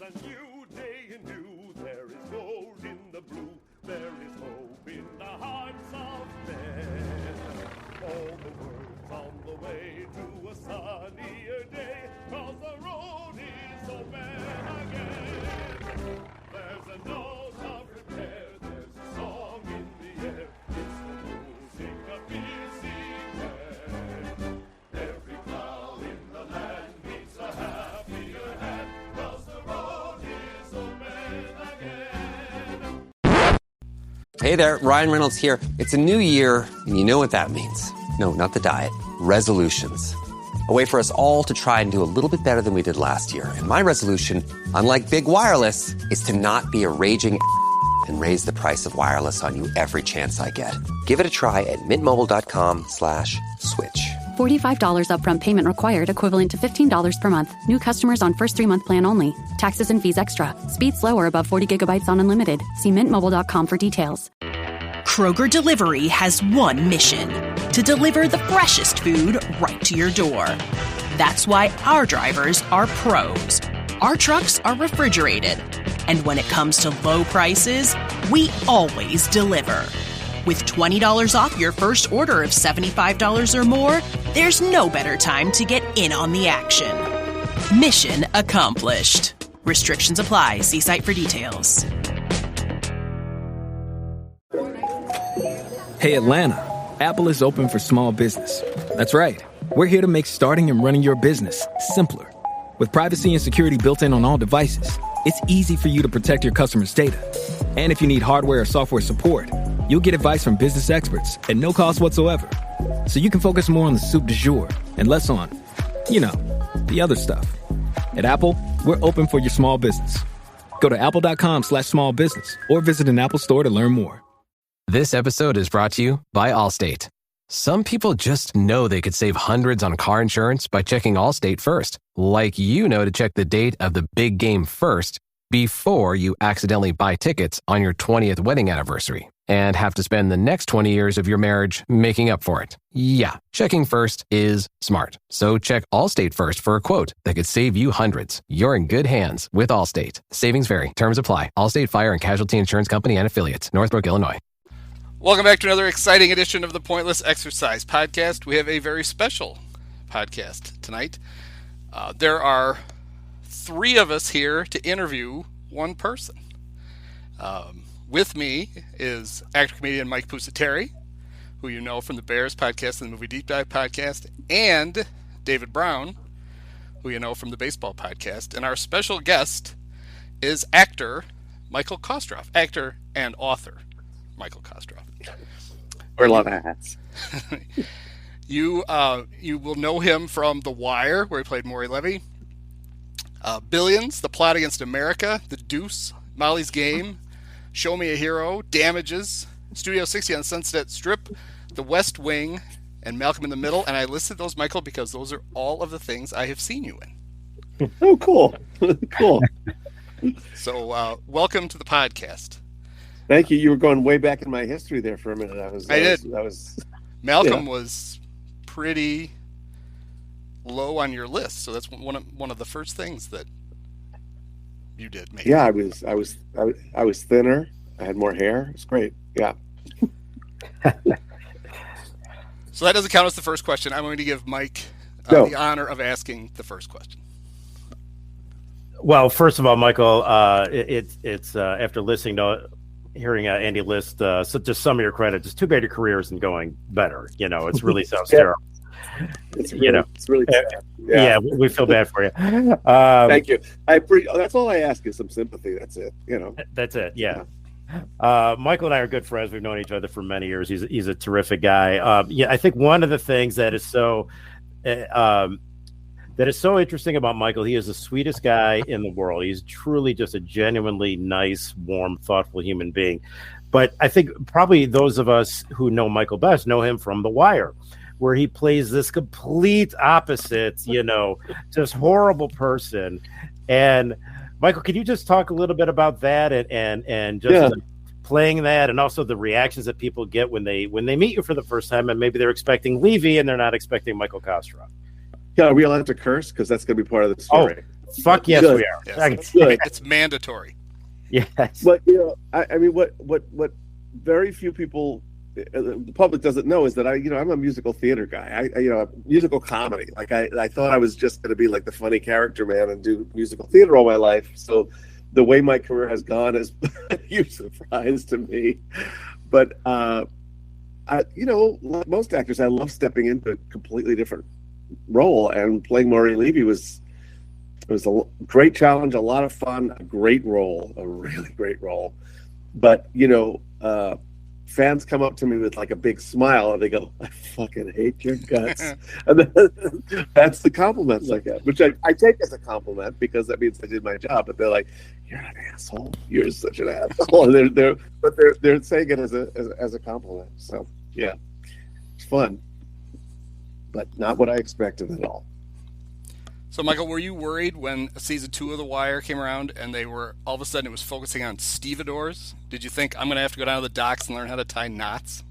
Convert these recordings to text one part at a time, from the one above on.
a new day anew. There is gold in the blue. There is hope in the hearts of men. All the world's on the way to a sunnier day, 'cause the road is open again. There's a note of repair, there's a song in the air. It's the music of busy men. Every cloud in the land meets a happier hand, 'cause the road is open again. Hey there, Ryan Reynolds here. It's a new year, and you know what that means. No, not the diet. Resolutions. A way for us all to try and do a little bit better than we did last year. And my resolution, unlike big wireless, is to not be a raging and raise the price of wireless on you every chance I get. Give it a try at mintmobile.com/switch. $45 upfront payment required, equivalent to $15 per month. New customers on first 3-month plan only. Taxes and fees extra. Speed slower above 40 gigabytes on unlimited. See mintmobile.com for details. Kroger Delivery has one mission: to deliver the freshest food right to your door. That's why our drivers are pros. Our trucks are refrigerated. And when it comes to low prices, we always deliver. With $20 off your first order of $75 or more, there's no better time to get in on the action. Mission accomplished. Restrictions apply. See site for details. Hey, Atlanta, Apple is open for small business. That's right. We're here to make starting and running your business simpler. With privacy and security built in on all devices, it's easy for you to protect your customers' data. And if you need hardware or software support, you'll get advice from business experts at no cost whatsoever. So you can focus more on the soup du jour and less on, the other stuff. At Apple, we're open for your small business. Go to apple.com/small business or visit an Apple store to learn more. This episode is brought to you by Allstate. Some people just know they could save hundreds on car insurance by checking Allstate first. Like to check the date of the big game first before you accidentally buy tickets on your 20th wedding anniversary and have to spend the next 20 years of your marriage making up for it. Yeah, checking first is smart. So check Allstate first for a quote that could save you hundreds. You're in good hands with Allstate. Savings vary. Terms apply. Allstate Fire and Casualty Insurance Company and Affiliates. Northbrook, Illinois. Welcome back to another exciting edition of the Pointless Exercise Podcast. We have a very special podcast tonight. There are 3 of us here to interview one person. With me is actor-comedian Mike Pusateri, who you know from the Bears podcast and the Movie Deep Dive podcast, and David Brown, who you know from the baseball podcast. And our special guest is actor Michael Kostroff, actor and author Michael Kostroff. Wear a lot of hats. You will know him from The Wire, where he played Maury Levy, Billions, The Plot Against America, The Deuce, Molly's Game, Show Me a Hero, Damages, Studio 60 on Sunset Strip, The West Wing, and Malcolm in the Middle. And I listed those, Michael, because those are all of the things I have seen you in. Oh, cool. Cool. So welcome to the podcast. Thank you. You were going way back in my history there for a minute. Malcolm was pretty low on your list, so that's one of the first things that you did. Maybe. Yeah, I was thinner. I had more hair. It's great. Yeah. So that doesn't count as the first question. I'm going to give Mike the honor of asking the first question. Well, first of all, Michael, it's after hearing Andy list just some of your credit. Just too bad your career isn't going better. It really sounds terrible. It's really sad. Yeah, we feel bad for you. Thank you. That's all I ask is some sympathy. That's it. That's it. Yeah. Michael and I are good friends. We've known each other for many years. He's a terrific guy. I think one of the things that is so interesting about Michael, he is the sweetest guy in the world. He's truly just a genuinely nice, warm, thoughtful human being. But I think probably those of us who know Michael best know him from The Wire, where he plays this complete opposite, just horrible person. And Michael, could you just talk a little bit about that and just playing that, and also the reactions that people get when they meet you for the first time, and maybe they're expecting Levy and they're not expecting Michael Kostroff? Yeah, are we allowed to curse? Because that's going to be part of the story. Fuck yes, Good. we are. Yes. Good. It's mandatory. Yes. But I mean, what very few people, the public doesn't know is that I'm a musical theater guy. A musical comedy. Like I thought I was just going to be like the funny character man and do musical theater all my life. So the way my career has gone is a huge surprise to me. But like most actors, I love stepping into a completely different role, and playing Maury Levy was a great challenge, a lot of fun, a great role, a really great role. But fans come up to me with like a big smile and they go, "I fucking hate your guts." And that's the compliments I get, which I take as a compliment because that means I did my job. But they're like, "You're an asshole. You're such an asshole." And they're saying it as a compliment. So yeah, it's fun, but not what I expected at all. So, Michael, were you worried when season 2 of The Wire came around and they were all of a sudden it was focusing on stevedores? Did you think, I'm going to have to go down to the docks and learn how to tie knots?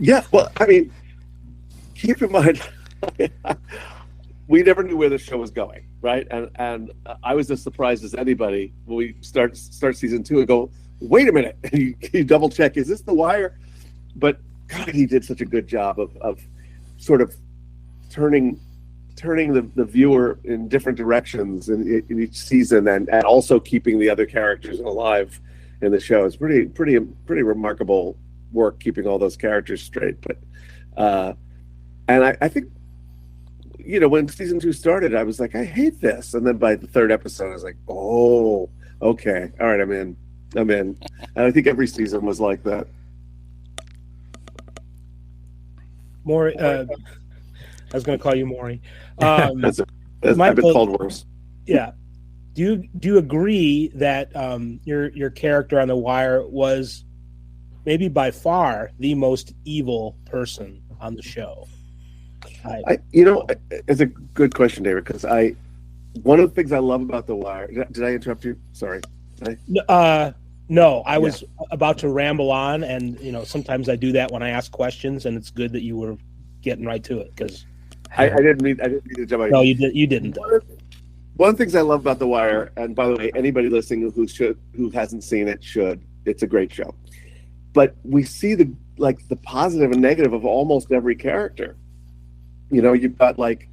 Yeah, well, I mean, keep in mind, we never knew where the show was going, right? And I was as surprised as anybody when we start season 2 and go, wait a minute, and you double check, is this The Wire? But God, he did such a good job of sort of turning the viewer in different directions in each season, and also keeping the other characters alive in the show. It's pretty remarkable work keeping all those characters straight. But and I think when season 2 started, I was like, I hate this, and then by the 3rd episode, I was like, oh, okay, all right, I'm in, and I think every season was like that. Maury, I was going to call you Maury. I've been called worse. Yeah. Do you agree that your character on The Wire was maybe by far the most evil person on the show? It's a good question, David, because one of the things I love about The Wire. Did I interrupt you? Sorry. No, I was about to ramble on, and sometimes I do that when I ask questions, and it's good that you were getting right to it because I didn't mean to jump on you. No, you didn't. One of the things I love about The Wire, and by the way, anybody listening who hasn't seen it should. It's a great show, but we see the positive and negative of almost every character. You've got like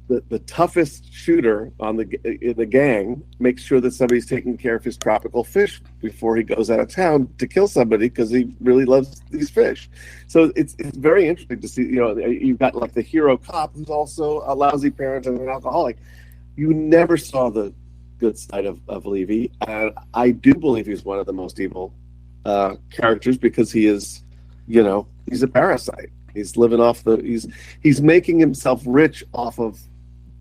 the toughest shooter in the gang makes sure that somebody's taking care of his tropical fish before he goes out of town to kill somebody because he really loves these fish. So it's very interesting to see. You've got like the hero cop who's also a lousy parent and an alcoholic. You never saw the good side of Levy, and I do believe he's one of the most evil characters because he is, he's a parasite. He's living off he's making himself rich off of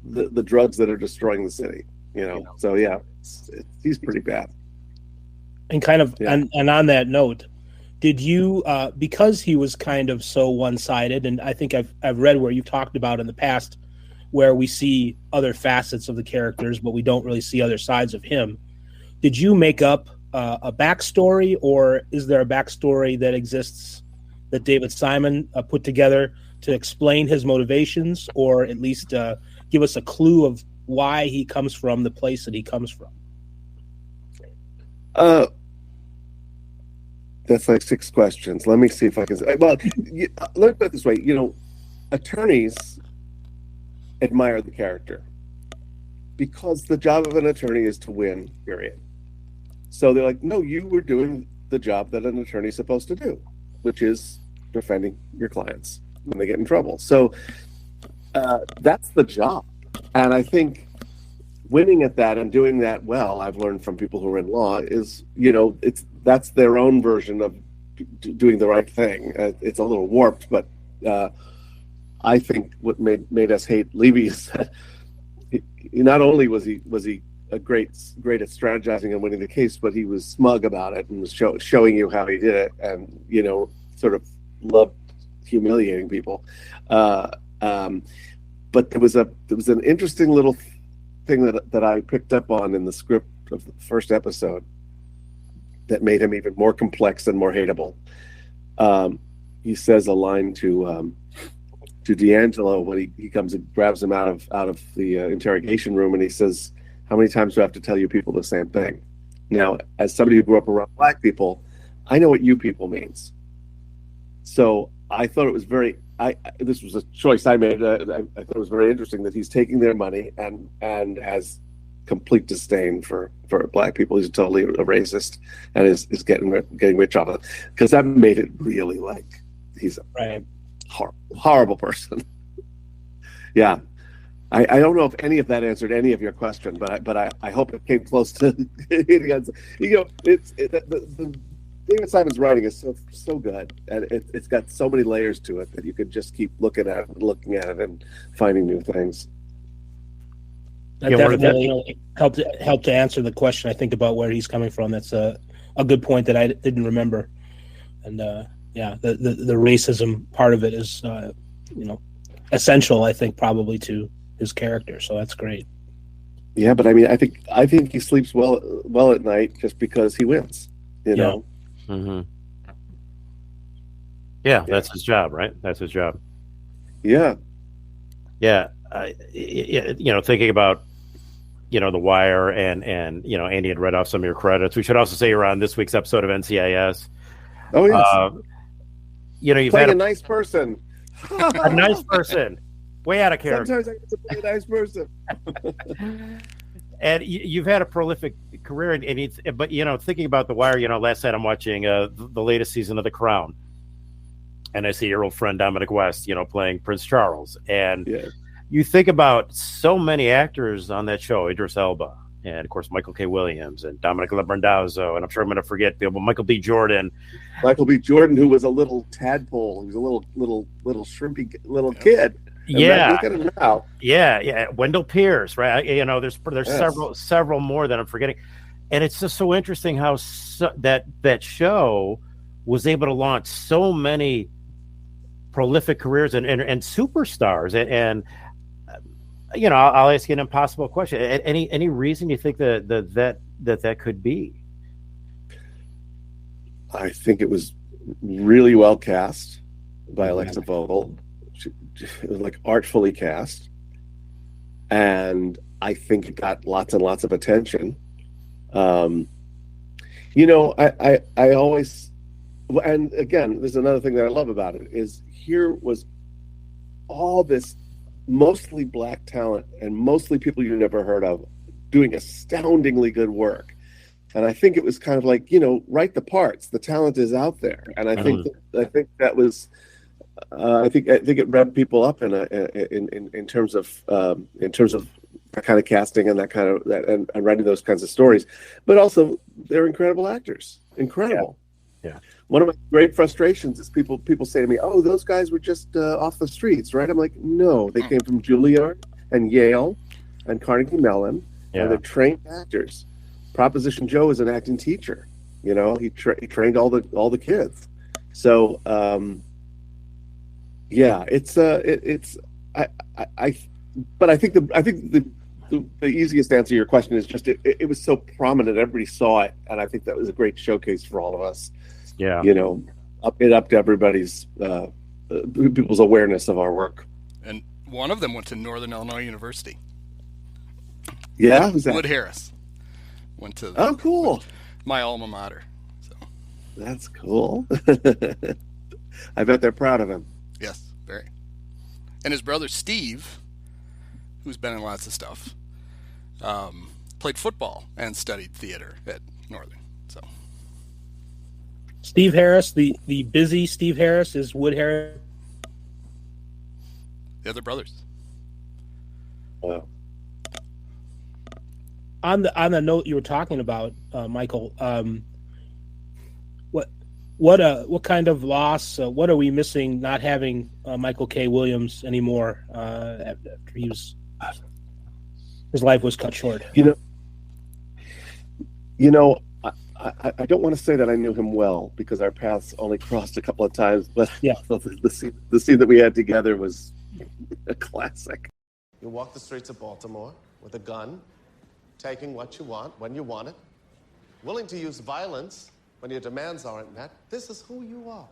the drugs that are destroying the city, So yeah, he's pretty bad. And kind of, and on that note, did you because he was kind of so one-sided, and I think I've read where you've talked about in the past where we see other facets of the characters, but we don't really see other sides of him. Did you make up a backstory, or is there a backstory that exists that David Simon put together to explain his motivations, or at least give us a clue of why he comes from the place that he comes from? That's like 6 questions. Let me see if I can. Well, let me put it this way. Attorneys admire the character because the job of an attorney is to win, period. So they're like, no, you were doing the job that an attorney is supposed to do, which is defending your clients when they get in trouble. So that's the job. And I think winning at that and doing that well, I've learned from people who are in law, is, that's their own version of doing the right thing. It's a little warped, but I think what made us hate Levy is that he not only was he a great at strategizing and winning the case, but he was smug about it and was showing you how he did it, and sort of loved humiliating people. But there was an interesting little thing that I picked up on in the script of the first episode that made him even more complex and more hateable. He says a line to D'Angelo when he comes and grabs him out of the interrogation room, and he says, "How many times do I have to tell you people the same thing?" Now, as somebody who grew up around black people, I know what "you people" means. So I thought it was this was a choice I made. I thought it was very interesting that he's taking their money and has complete disdain for black people. He's totally a racist and is getting rich off of it, because that made it really like he's a horrible person. Yeah. I don't know if any of that answered any of your question, but I hope it came close to hitting on. The David Simon's writing is so good, and it's got so many layers to it that you could just keep looking at it and finding new things. That definitely helped to answer the question, I think, about where he's coming from. That's a good point that I didn't remember. And the racism part of it is essential, I think, probably to his character. So that's great. Yeah, but I mean, I think he sleeps well at night just because he wins. You know. Mm-hmm. Yeah, that's his job, right? That's his job. Yeah. Yeah. Thinking about The Wire and Andy had read off some of your credits. We should also say you're on this week's episode of NCIS. Oh yes. You've playing had a nice person. A nice person. Way out of character. Sometimes I get to play a nice person. And you've had a prolific career, but thinking about The Wire, last night I'm watching the latest season of The Crown, and I see your old friend Dominic West, playing Prince Charles, and you think about so many actors on that show: Idris Elba, and of course Michael K. Williams, and Dominic Labrandazzo, and I'm sure I'm going to forget Michael B. Jordan. Michael B. Jordan, who was a little tadpole, he was a little shrimpy little kid. Yeah, look at him now. Yeah. Wendell Pierce, right? There's several more that I'm forgetting, and it's just so interesting how that show was able to launch so many prolific careers and superstars. And I'll ask you an impossible question. Any reason you think that could be? I think it was really well cast by Alexa Vogel. It was like artfully cast, and I think it got lots and lots of attention. I always, and again, there's another thing that I love about it is here was all this mostly black talent and mostly people you never heard of doing astoundingly good work. And I think it was kind of like, write the parts. The talent is out there, and I think that was. I think it revved people up in terms of that kind of casting and and writing those kinds of stories, but also they're incredible actors. Incredible. Yeah. One of my great frustrations is people say to me, "Oh, those guys were just off the streets, right?" I'm like, "No, they came from Juilliard and Yale and Carnegie Mellon, and they're trained actors. Proposition Joe is an acting teacher. He trained all the kids. So." Yeah, but I think the easiest answer to your question is just it was so prominent, everybody saw it, and I think that was a great showcase for all of us. Yeah, it upped everybody's people's awareness of our work. And one of them went to Northern Illinois University. Yeah, who's that? Wood Harris went to. Oh, cool! My alma mater. So that's cool. I bet they're proud of him. Yes, very. And his brother Steve, who's been in lots of stuff, played football and studied theater at Northern. So Steve Harris, the busy Steve Harris, is Wood Harris. The other brothers. Wow. On the note you were talking about, Michael, what kind of loss? What are we missing not having Michael K. Williams anymore after his life was cut short? I don't want to say that I knew him well because our paths only crossed a couple of times, but yeah, the scene that we had together was a classic. You walk the streets of Baltimore with a gun, taking what you want when you want it, willing to use violence when your demands aren't met. This is who you are.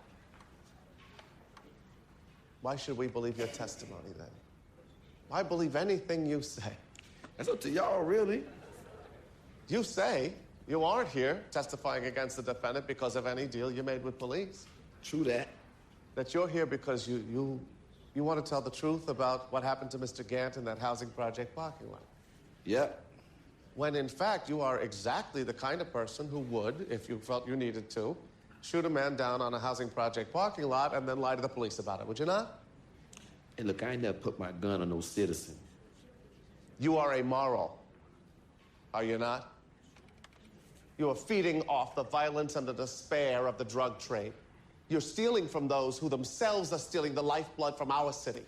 Why should we believe your testimony then? Why believe anything you say? That's up to y'all, really. You say you aren't here testifying against the defendant because of any deal you made with police. True that. That you're here because you want to tell the truth about what happened to Mr. Gant in that housing project parking lot. Yep. When in fact you are exactly the kind of person who would, if you felt you needed to, shoot a man down on a housing project parking lot and then lie to the police about it, would you not? And look, I ain't never put my gun on no citizen. You are amoral, are you not? You are feeding off the violence and the despair of the drug trade. You're stealing from those who themselves are stealing the lifeblood from our city.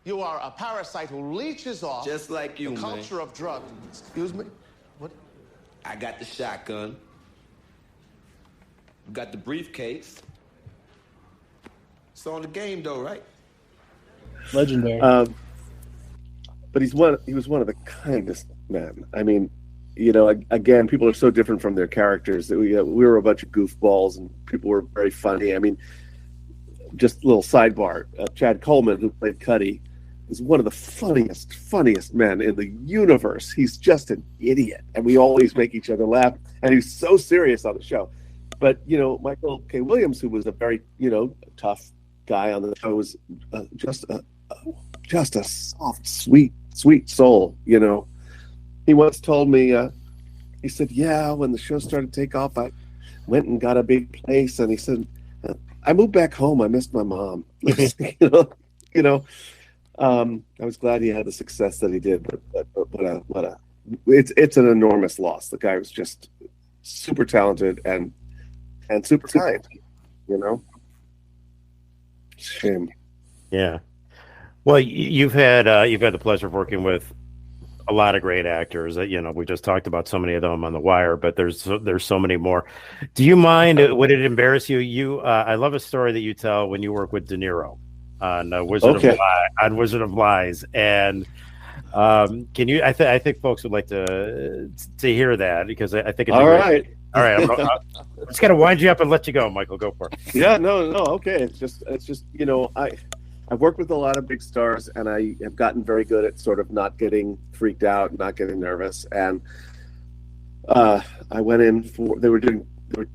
You are a parasite who leeches off just like you, the culture of drugs. Excuse me? What? I got the shotgun. You got the briefcase. It's on the game, though, right? Legendary. But he was one of the kindest men. I mean, you know, again, people are so different from their characters. That we were a bunch of goofballs, and people were very funny. I mean, just a little sidebar: Chad Coleman, who played Cuddy, is one of the funniest men in the universe. He's just an idiot, and we always make each other laugh. And he's so serious on the show. But you know, Michael K. Williams, who was a very tough guy on the show, was just a soft, sweet soul. You know, he once told me, he said, "Yeah, when the show started to take off, I went and got a big place." And he said, "I moved back home. I missed my mom." I was glad he had the success that he did, but it's an enormous loss. The guy was just super talented and super kind. You know, shame. Yeah. Well, you've had the pleasure of working with a lot of great actors. We just talked about so many of them on The Wire, but there's so many more. Do you mind? Would it embarrass you? I love a story that you tell when you work with De Niro on Wizard of Lies, and can you? I think folks would like to hear that, because I think it's all right. I'm just gonna wind you up and let you go, Michael. Go for it. Yeah, no, okay. It's just I've worked with a lot of big stars, and I have gotten very good at sort of not getting freaked out, not getting nervous. And I went in there were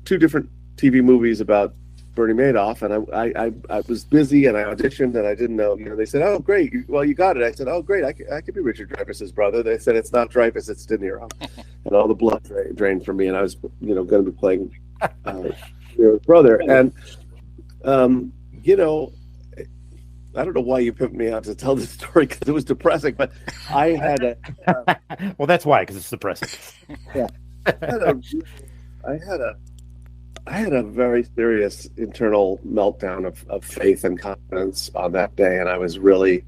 two different TV movies about Bernie Madoff, and I was busy, and I auditioned, and I didn't know. They said, "Oh, great, you got it." I said, "Oh, great, I could be Richard Dreyfuss's brother." They said, "It's not Dreyfuss, it's De Niro," and all the blood drained from me, and I was, going to be playing De Niro's brother, and I don't know why you pimped me out to tell this story, because it was depressing, but I had a... well, that's why, because it's depressing. Yeah. I had a very serious internal meltdown of faith and confidence on that day, and I was really,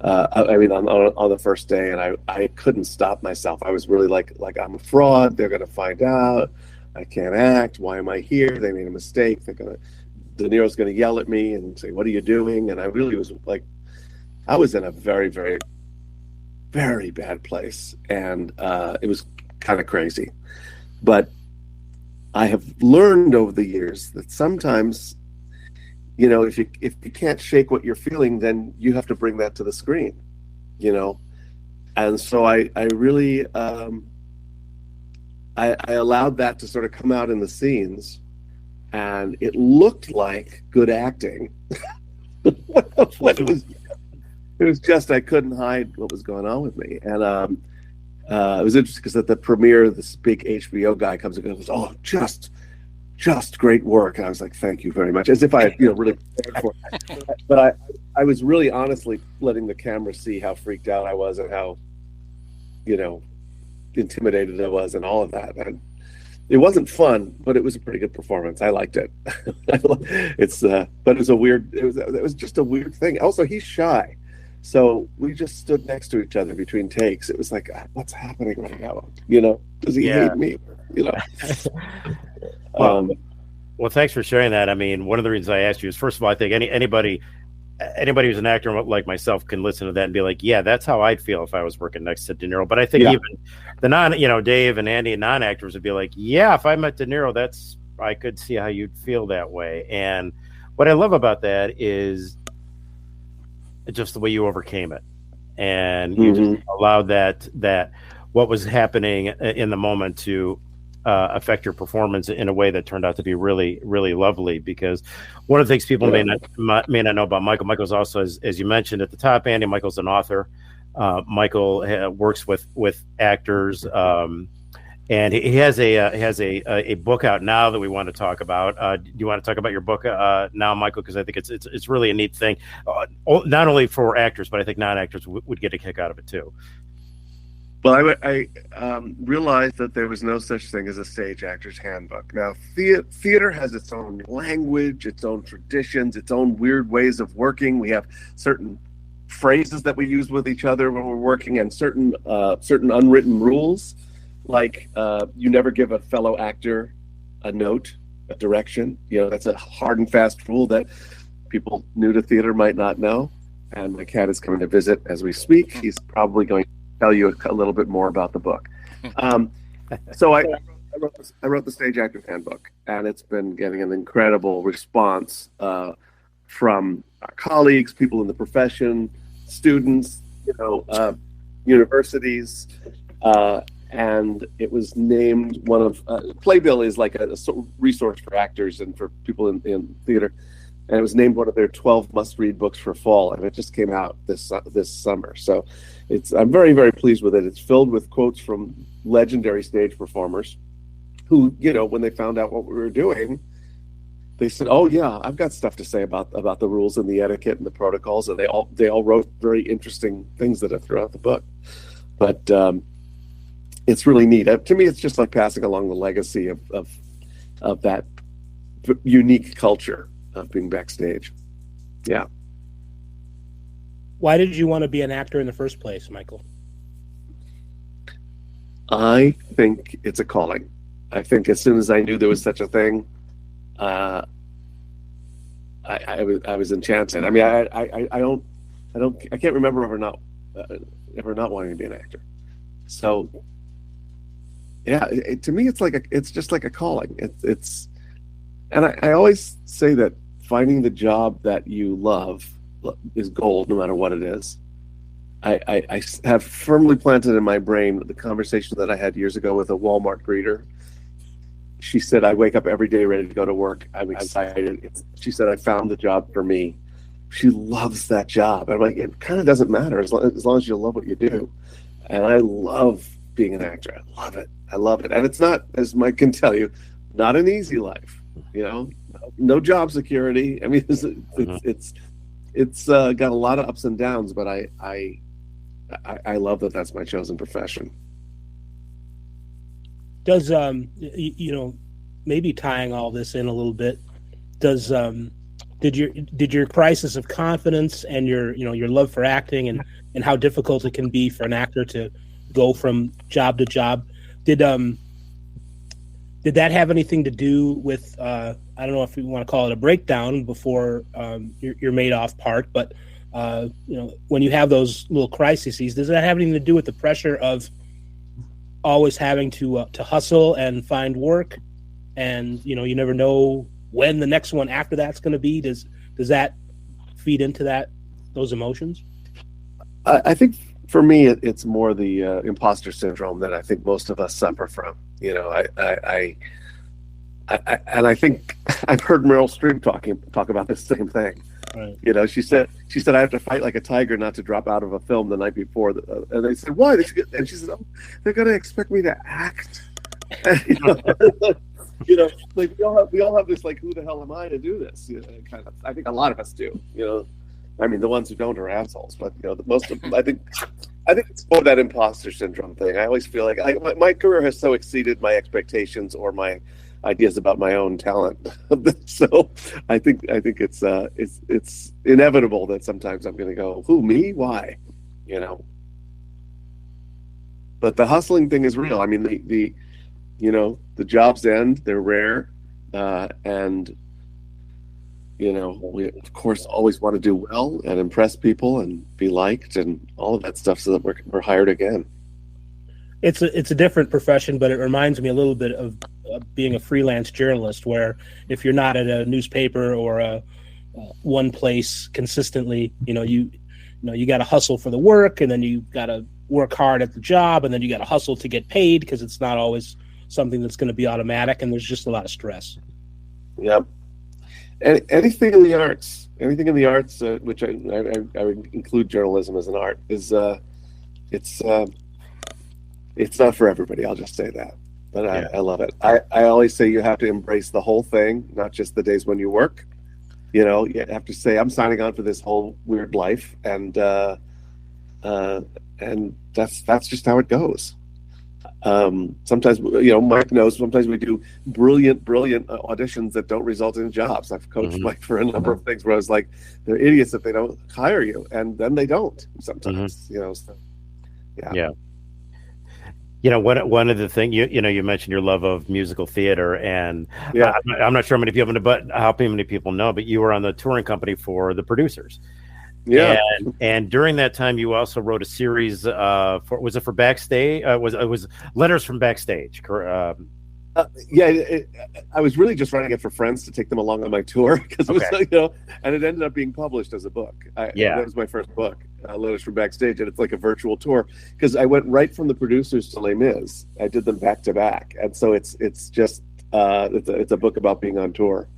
on the first day, and I couldn't stop myself. I was really like I'm a fraud. They're going to find out. I can't act. Why am I here? They made a mistake. De Niro's going to yell at me and say, "What are you doing?" And I really was like, I was in a very, very, very bad place, and it was kind of crazy. But I have learned over the years that sometimes, if you can't shake what you're feeling, then you have to bring that to the screen, And so I really I allowed that to sort of come out in the scenes. And it looked like good acting. It was just, I couldn't hide what was going on with me. And it was interesting, because at the premiere, this big HBO guy comes and goes, "Oh, just great work." And I was like, "Thank you very much," as if I had really prepared for it. But I was really honestly letting the camera see how freaked out I was, and how intimidated I was, and all of that. And it wasn't fun, but it was a pretty good performance. I liked it. But it was just a weird thing. Also, he's shy, so we just stood next to each other between takes. It was like, what's happening right now? Does he hate me? Well, thanks for sharing that. I mean, one of the reasons I asked you is, first of all, I think anybody who's an actor like myself can listen to that and be like, yeah, that's how I'd feel if I was working next to De Niro. But I think even the Dave and Andy and non-actors would be like, yeah, if I met De Niro, I could see how you'd feel that way. And what I love about that is just the way you overcame it, and you just allowed that what was happening in the moment to affect your performance in a way that turned out to be really, really lovely. Because one of the things people may not know about Michael's also, as you mentioned at the top, Andy, Michael's an author. Michael works with actors, and he has a book out now that we want to talk about. Do you want to talk about your book now, Michael? Because I think it's really a neat thing, not only for actors, but I think non-actors would get a kick out of it too. Well, I realized that there was no such thing as a stage actor's handbook. Now, theater has its own language, its own traditions, its own weird ways of working. We have certain phrases that we use with each other when we're working, and certain unwritten rules, like you never give a fellow actor a note, a direction. That's a hard and fast rule that people new to theater might not know. And my cat is coming to visit as we speak. He's probably going to tell you a little bit more about the book. So I wrote the Stage Actor's Handbook, and it's been getting an incredible response from our colleagues, people in the profession, students, universities, and it was named one of Playbill is like a resource for actors and for people in theater, and it was named one of their 12 must-read books for fall, and it just came out this summer. So I'm very, very pleased with it. It's filled with quotes from legendary stage performers who, when they found out what we were doing, they said, "Oh yeah, I've got stuff to say about the rules and the etiquette and the protocols," and they all wrote very interesting things that are throughout the book. But it's really neat. To me, it's just like passing along the legacy of that unique culture of being backstage. Yeah. Why did you want to be an actor in the first place, Michael? I think it's a calling. I think as soon as I knew there was such a thing, I was enchanted. I mean, I can't remember ever not wanting to be an actor. So, yeah, to me, it's just like a calling. And I always say that finding the job that you love is gold, no matter what it is. I have firmly planted in my brain the conversation that I had years ago with a Walmart greeter. She said, "I wake up every day ready to go to work. I'm excited." She said, "I found the job for me." She loves that job. And I'm like, it kind of doesn't matter as long as you love what you do. And I love being an actor. I love it. And it's not, as Mike can tell you, not an easy life. No job security. I mean, it's got a lot of ups and downs, but I love that that's my chosen profession. Does maybe tying all this in a little bit, did your crisis of confidence and your love for acting and how difficult it can be for an actor to go from job to job, did that have anything to do with I don't know if you want to call it a breakdown before your Madoff part, but when you have those little crises, does that have anything to do with the pressure of always having to hustle and find work, and you never know when the next one after that's going to be? Does that feed into those emotions? I think for me, it's more the imposter syndrome that I think most of us suffer from. I think I've heard Meryl Streep talk about this same thing. Right. She said I have to fight like a tiger not to drop out of a film the night before, and they said, "Why?" And she said, "Oh, they're going to expect me to act." Like we all have this like, who the hell am I to do this? Kind of. I think a lot of us do. I mean, the ones who don't are assholes, but most of them, I think it's more that imposter syndrome thing. I always feel like my career has so exceeded my expectations or my ideas about my own talent. So I think it's inevitable that sometimes I'm going to go, who, me? Why? But the hustling thing is real. I mean, the jobs end, they're rare. And we of course always want to do well and impress people and be liked and all of that stuff so that we're hired again. It's a different profession, but it reminds me a little bit of being a freelance journalist, where if you're not at a newspaper or one place consistently, you got to hustle for the work, and then you got to work hard at the job, and then you got to hustle to get paid because it's not always something that's going to be automatic, and there's just a lot of stress. Yep. Anything in the arts, which I would include journalism as an art, is it's not for everybody. I'll just say that, but I love it. I always say you have to embrace the whole thing, not just the days when you work. You have to say, I'm signing on for this whole weird life, and that's just how it goes. Sometimes, Mike knows, sometimes we do brilliant auditions that don't result in jobs. I've coached Mike for a number of things where I was like, they're idiots if they don't hire you, and then they don't sometimes, so, yeah. One of the things you mentioned your love of musical theater, and I'm not sure how many people know, but you were on the touring company for the Producers. Yeah, and during that time, you also wrote a series. Was it for Backstage? It was Letters from Backstage. I was really just writing it for friends to take them along on my tour because it was, and it ended up being published as a book. That was my first book, Letters from Backstage, and it's like a virtual tour because I went right from the Producers to Les Mis. I did them back to back, and so it's just it's a book about being on tour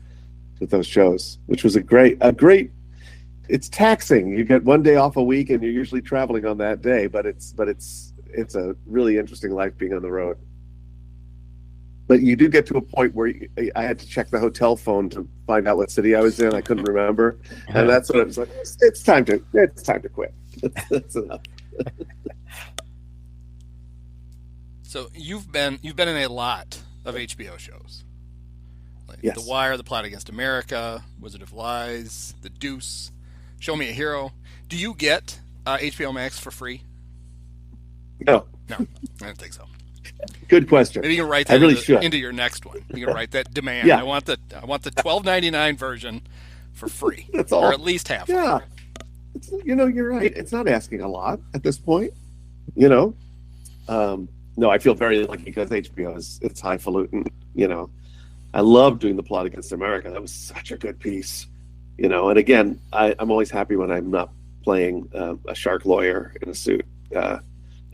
with those shows, which was a great. It's taxing. You get one day off a week, and you're usually traveling on that day. But it's a really interesting life being on the road. But you do get to a point where I had to check the hotel phone to find out what city I was in. I couldn't remember, and that's when it was like, it's time to quit. That's enough. So you've been in a lot of HBO shows, like yes. The Wire, The Plot Against America, Wizard of Lies, The Deuce, Show Me a Hero. Do you get HBOMax for free? No, I didn't think so. Good question. Maybe you can write that into your next one. You can write that demand. I want the $12.99 version for free. That's all. Or at least half. Yeah. You're right. It's not asking a lot at this point. No, I feel very lucky because HBO it's highfalutin. I love doing The Plot Against America. That was such a good piece. And again, I'm always happy when I'm not playing a shark lawyer in a suit. I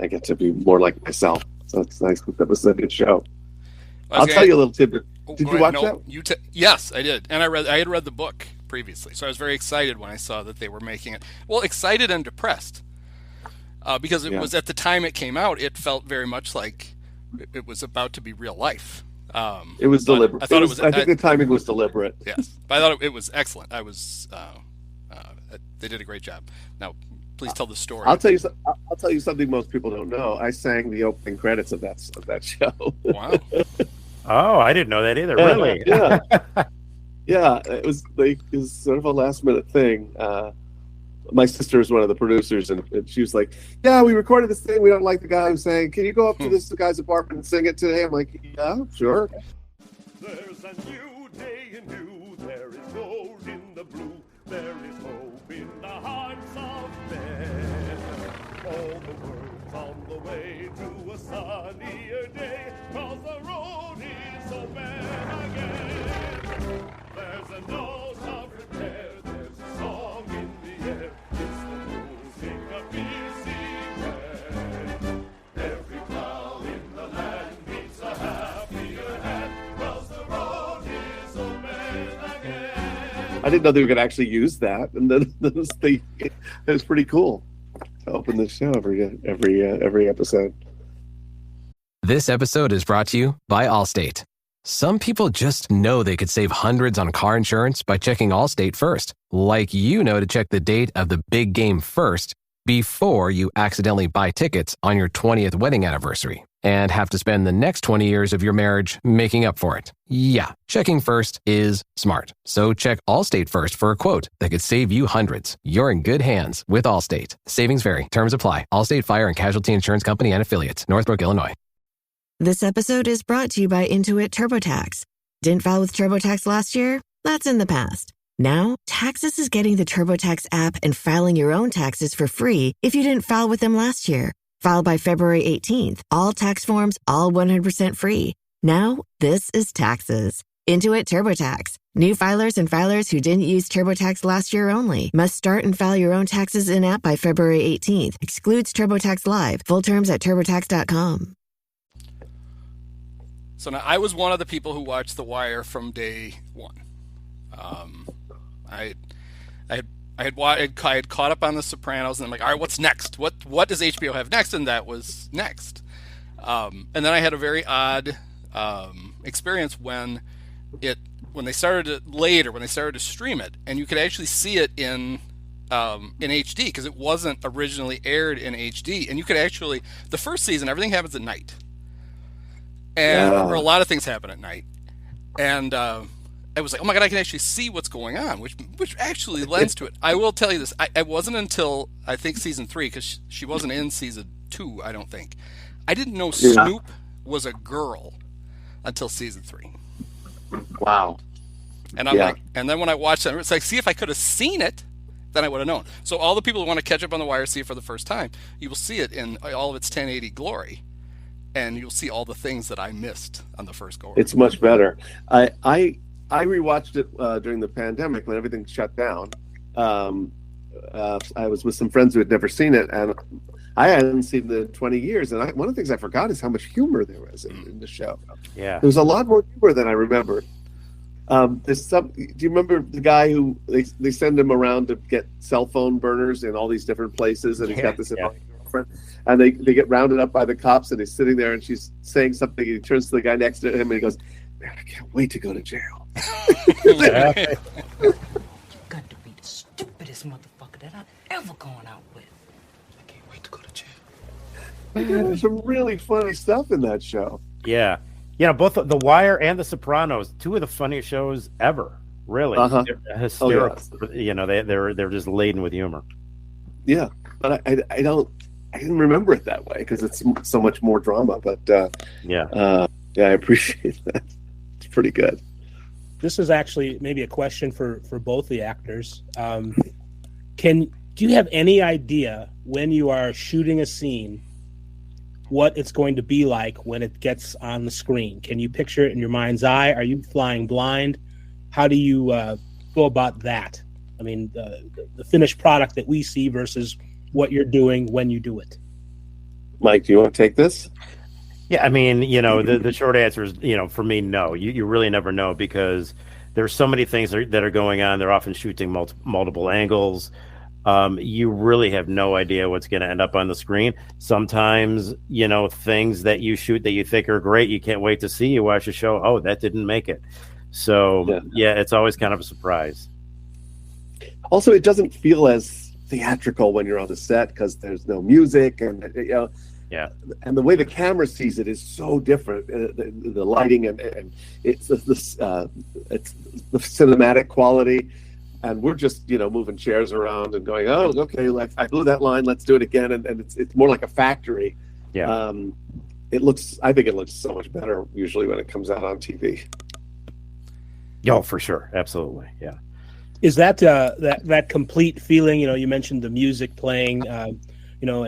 get to be more like myself. So it's nice. That was a good show. I'll tell you a little tidbit. Did you watch that? Yes, I did. And I had read the book previously, so I was very excited when I saw that they were making it. Well, excited and depressed. Because it was at the time it came out, it felt very much like it was about to be real life. It was deliberate. I think the timing was deliberate. Yes, but I thought it was excellent. They did a great job. Now, please tell the story. I'll tell you something most people don't know. I sang the opening credits of that show. Wow. Oh, I didn't know that either. Really? Yeah. Yeah. It was sort of a last minute thing. My sister is one of the producers, and she was like, "Yeah, we recorded this thing. We don't like the guy who's saying, can you go up to this guy's apartment and sing it today?" I'm like, "Yeah, sure." There's a new day in you. There is gold in the blue. There is hope in the hearts of men. All the world's on the way to a sunnier day, 'cause the road is open again. There's a note of repair. There's a song in the air. It's the music of busy men. Every plow in the land meets a happier hand, 'cause the road is open again. I didn't know they were going to actually use that, and then it was pretty cool to open the show every episode. This episode is brought to you by Allstate. Some people just know they could save hundreds on car insurance by checking Allstate first, like to check the date of the big game first before you accidentally buy tickets on your 20th wedding anniversary and have to spend the next 20 years of your marriage making up for it. Yeah, checking first is smart. So check Allstate first for a quote that could save you hundreds. You're in good hands with Allstate. Savings vary. Terms apply. Allstate Fire and Casualty Insurance Company and Affiliates. Northbrook, Illinois. This episode is brought to you by Intuit TurboTax. Didn't file with TurboTax last year? That's in the past. Now, Taxes is getting the TurboTax app and filing your own taxes for free if you didn't file with them last year. File by February 18th. All tax forms, all 100% free. Now, this is Taxes. Intuit TurboTax. New filers and filers who didn't use TurboTax last year only must start and file your own taxes in-app by February 18th. Excludes TurboTax Live. Full terms at TurboTax.com. So now I was one of the people who watched The Wire from day one. I had caught up on The Sopranos, and I'm like, all right, what's next? What does HBO have next? And that was next. And then I had a very odd experience when they started to stream it, and you could actually see it in HD, because it wasn't originally aired in HD, and you could actually, the first season, everything happens at night, and or a lot of things happen at night, and I was like, oh my god, I can actually see what's going on, which actually lends to it. I will tell you this, I wasn't until I think season 3, because she wasn't in season 2, I don't think. I didn't know Snoop was a girl until season 3. Wow. And I'm like, and then when I watched it, it's like, see, if I could have seen it, then I would have known. So all the people who want to catch up on The Wire, see it for the first time, you will see it in all of its 1080 glory, and you'll see all the things that I missed on the first go. It's much better. I rewatched it during the pandemic when everything shut down. I was with some friends who had never seen it, and I hadn't seen it in 20 years. And one of the things I forgot is how much humor there was in the show. Yeah, there was a lot more humor than I remembered. Do you remember the guy who they send him around to get cell phone burners in all these different places, and he's got this girlfriend, and they get rounded up by the cops, and he's sitting there, and she's saying something, and he turns to the guy next to him, and he goes, "Man, I can't wait to go to jail." You got to be the stupidest motherfucker that I've ever gone out with. I can't wait to go to jail. Man, there's some really funny stuff in that show. Yeah. Both The Wire and The Sopranos, two of the funniest shows ever. Really, They're hysterical. Oh, yeah. They're just laden with humor. Yeah, but I didn't remember it that way because it's so much more drama. But I appreciate that. It's pretty good. This is actually maybe a question for both the actors. Do you have any idea when you are shooting a scene what it's going to be like when it gets on the screen? Can you picture it in your mind's eye? Are you flying blind? How do you go about that? I mean, the finished product that we see versus what you're doing when you do it. Mike, do you want to take this? Yeah, I mean, the short answer is, for me, no. You really never know because there's so many things that are going on. They're often shooting multiple angles. You really have no idea what's going to end up on the screen. Sometimes, things that you shoot that you think are great, you can't wait to see. You watch a show, oh, that didn't make it. So, it's always kind of a surprise. Also, it doesn't feel as theatrical when you're on the set because there's no music and, and the way the camera sees it is so different. The lighting and it's the cinematic quality. And we're just, moving chairs around and going, oh, okay, like I blew that line, let's do it again. And it's more like a factory. Yeah. I think it looks so much better usually when it comes out on TV. Oh, for sure. Absolutely. Yeah. Is that that complete feeling, you mentioned the music playing, and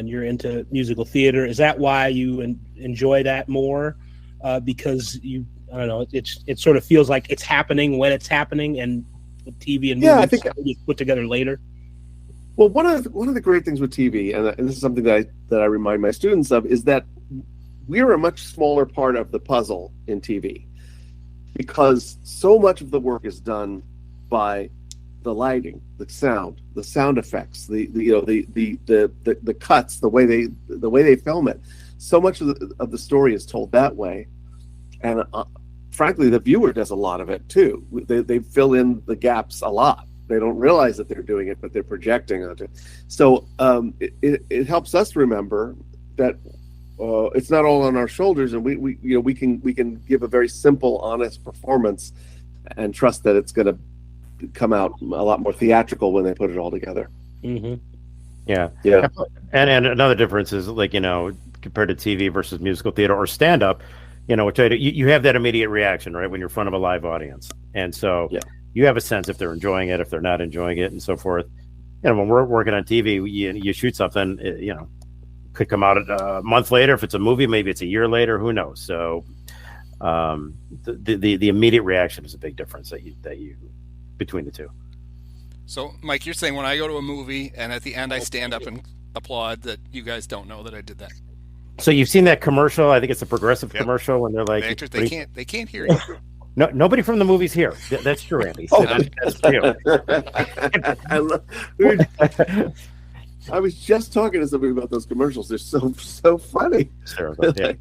you're into musical theater. Is that why you enjoy that more? Because I don't know, it sort of feels like it's happening when it's happening, and with TV and movies, I think put together later. Well, one of the great things with TV, and this is something that I remind my students of, is that we're a much smaller part of the puzzle in TV, because so much of the work is done by the lighting, the sound effects, the cuts, the way they film it. So much of the story is told that way, and frankly, the viewer does a lot of it too. They fill in the gaps a lot. They don't realize that they're doing it, but they're projecting onto it. So it helps us remember that it's not all on our shoulders, and we can give a very simple, honest performance, and trust that it's going to come out a lot more theatrical when they put it all together. Mm-hmm. Yeah. And another difference is compared to TV versus musical theater or stand up. Which you have that immediate reaction, right, when you're in front of a live audience. And so you have a sense if they're enjoying it, if they're not enjoying it, and so forth. When we're working on TV, you shoot something, could come out a month later. If it's a movie, maybe it's a year later, who knows? So The immediate reaction is a big difference that you between the two. So, Mike, you're saying when I go to a movie and at the end I stand up and applaud, that you guys don't know that I did that? So you've seen that commercial? I think it's a Progressive commercial when they're like, they can't hear you. No, nobody from the movie's here. That's true, Andy. So that's true. I was just talking to somebody about those commercials. They're so funny. Sure, yeah.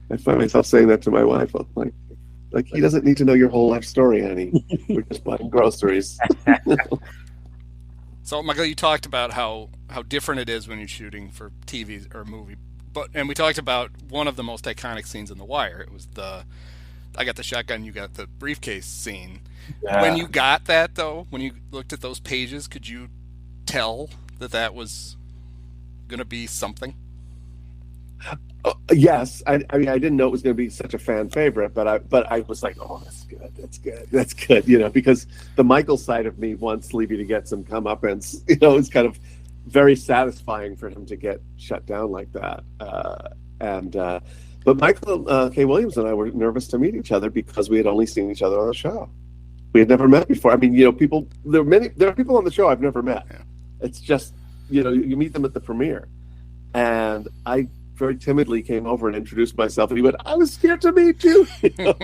I find myself saying that to my wife. I'm like he doesn't need to know your whole life story, Annie. We're just buying groceries. So, Michael, you talked about how different it is when you're shooting for TV or movie. And we talked about one of the most iconic scenes in The Wire. It was I got the shotgun, you got the briefcase scene. Yeah. When you got that, though, when you looked at those pages, could you tell that was going to be something? Yes. I mean, I didn't know it was going to be such a fan favorite, but I was like, oh, that's good, because the Michael side of me wants Levy to get some comeuppance. It's kind of very satisfying for him to get shut down like that. But Michael K. Williams and I were nervous to meet each other because we had only seen each other on a show. We had never met before. I mean, there are people on the show I've never met. Yeah. It's just, you meet them at the premiere. And I very timidly came over and introduced myself, and he went, I was scared to meet you. Because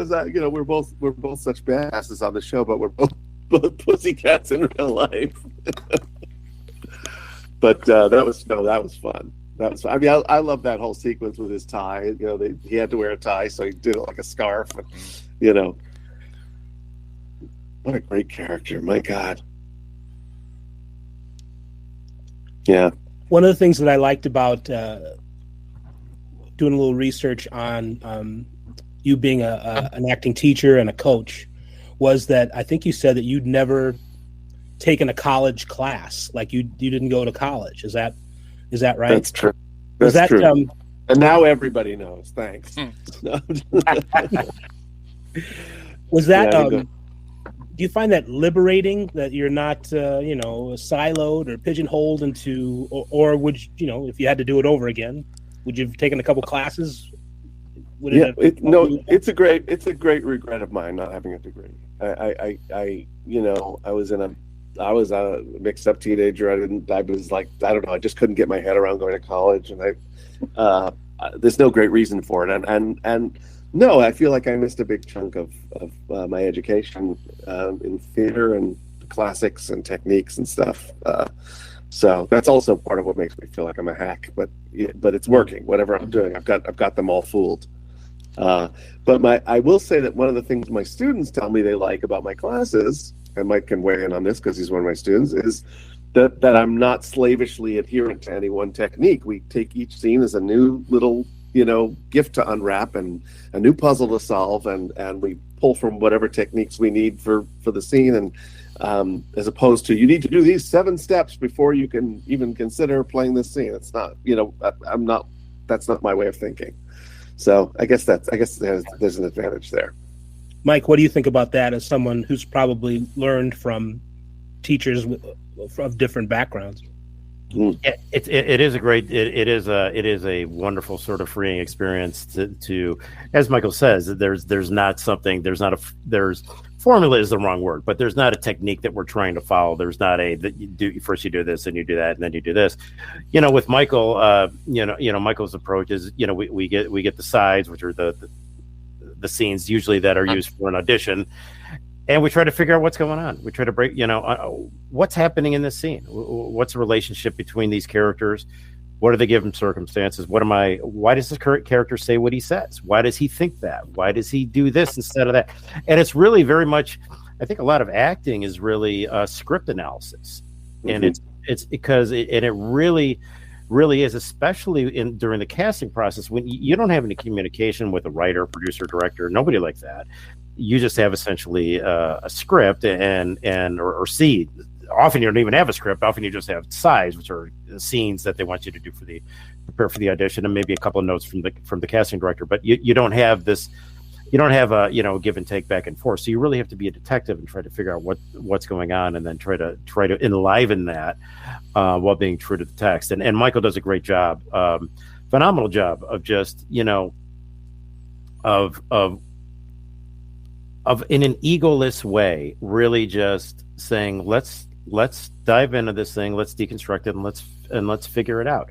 we're both such badasses on the show, but we're both pussycats in real life. But that was fun. I mean, I love that whole sequence with his tie. He had to wear a tie, so he did it like a scarf. And, what a great character! My God. Yeah. One of the things that I liked about doing a little research on you being an acting teacher and a coach was that I think you said that you'd never taken a college class. Like you didn't go to college. Is that right? That's true. That's true. And now everybody knows. Thanks. Was that? Do you find that liberating that you're not, siloed or pigeonholed into, or would you, if you had to do it over again, would you have taken a couple classes? It's a great regret of mine not having a degree. I was a mixed up teenager. I just couldn't get my head around going to college, and there's no great reason for it. And no, I feel like I missed a big chunk of my education in theater and classics and techniques and stuff. So that's also part of what makes me feel like I'm a hack. But it's working. Whatever I'm doing, I've got them all fooled. But I will say that one of the things my students tell me they like about my classes, and Mike can weigh in on this because he's one of my students, is that I'm not slavishly adherent to any one technique. We take each scene as a new little gift to unwrap and a new puzzle to solve, and we pull from whatever techniques we need for the scene, and as opposed to you need to do these 7 steps before you can even consider playing this scene. It's not, that's not my way of thinking. So I guess there's an advantage there. Mike, what do you think about that as someone who's probably learned from teachers of different backgrounds? Yeah, it is a wonderful sort of freeing experience to as Michael says, there's formula is the wrong word, but there's not a technique that we're trying to follow. There's not first you do this and you do that and then you do this. With Michael, Michael's approach is, we get the sides, which are the scenes usually that are used for an audition. And we try to figure out what's going on. We try to break, what's happening in this scene. What's the relationship between these characters? What are the given circumstances? Why does the current character say what he says? Why does he think that? Why does he do this instead of that? And it's really very much, I think a lot of acting is really script analysis. Mm-hmm. And it's because it really is, especially during the casting process, when you don't have any communication with a writer, producer, director, nobody like that. You just have essentially a script or scene. Often you don't even have a script. Often you just have sides, which are scenes that they want you to do prepare for the audition, and maybe a couple of notes from the casting director. But you don't have this. You don't have a give and take back and forth. So you really have to be a detective and try to figure out what's going on, and then try to enliven that while being true to the text. And Michael does a great job. phenomenal job of just, of in an egoless way, really just saying, let's dive into this thing, let's deconstruct it, and let's figure it out.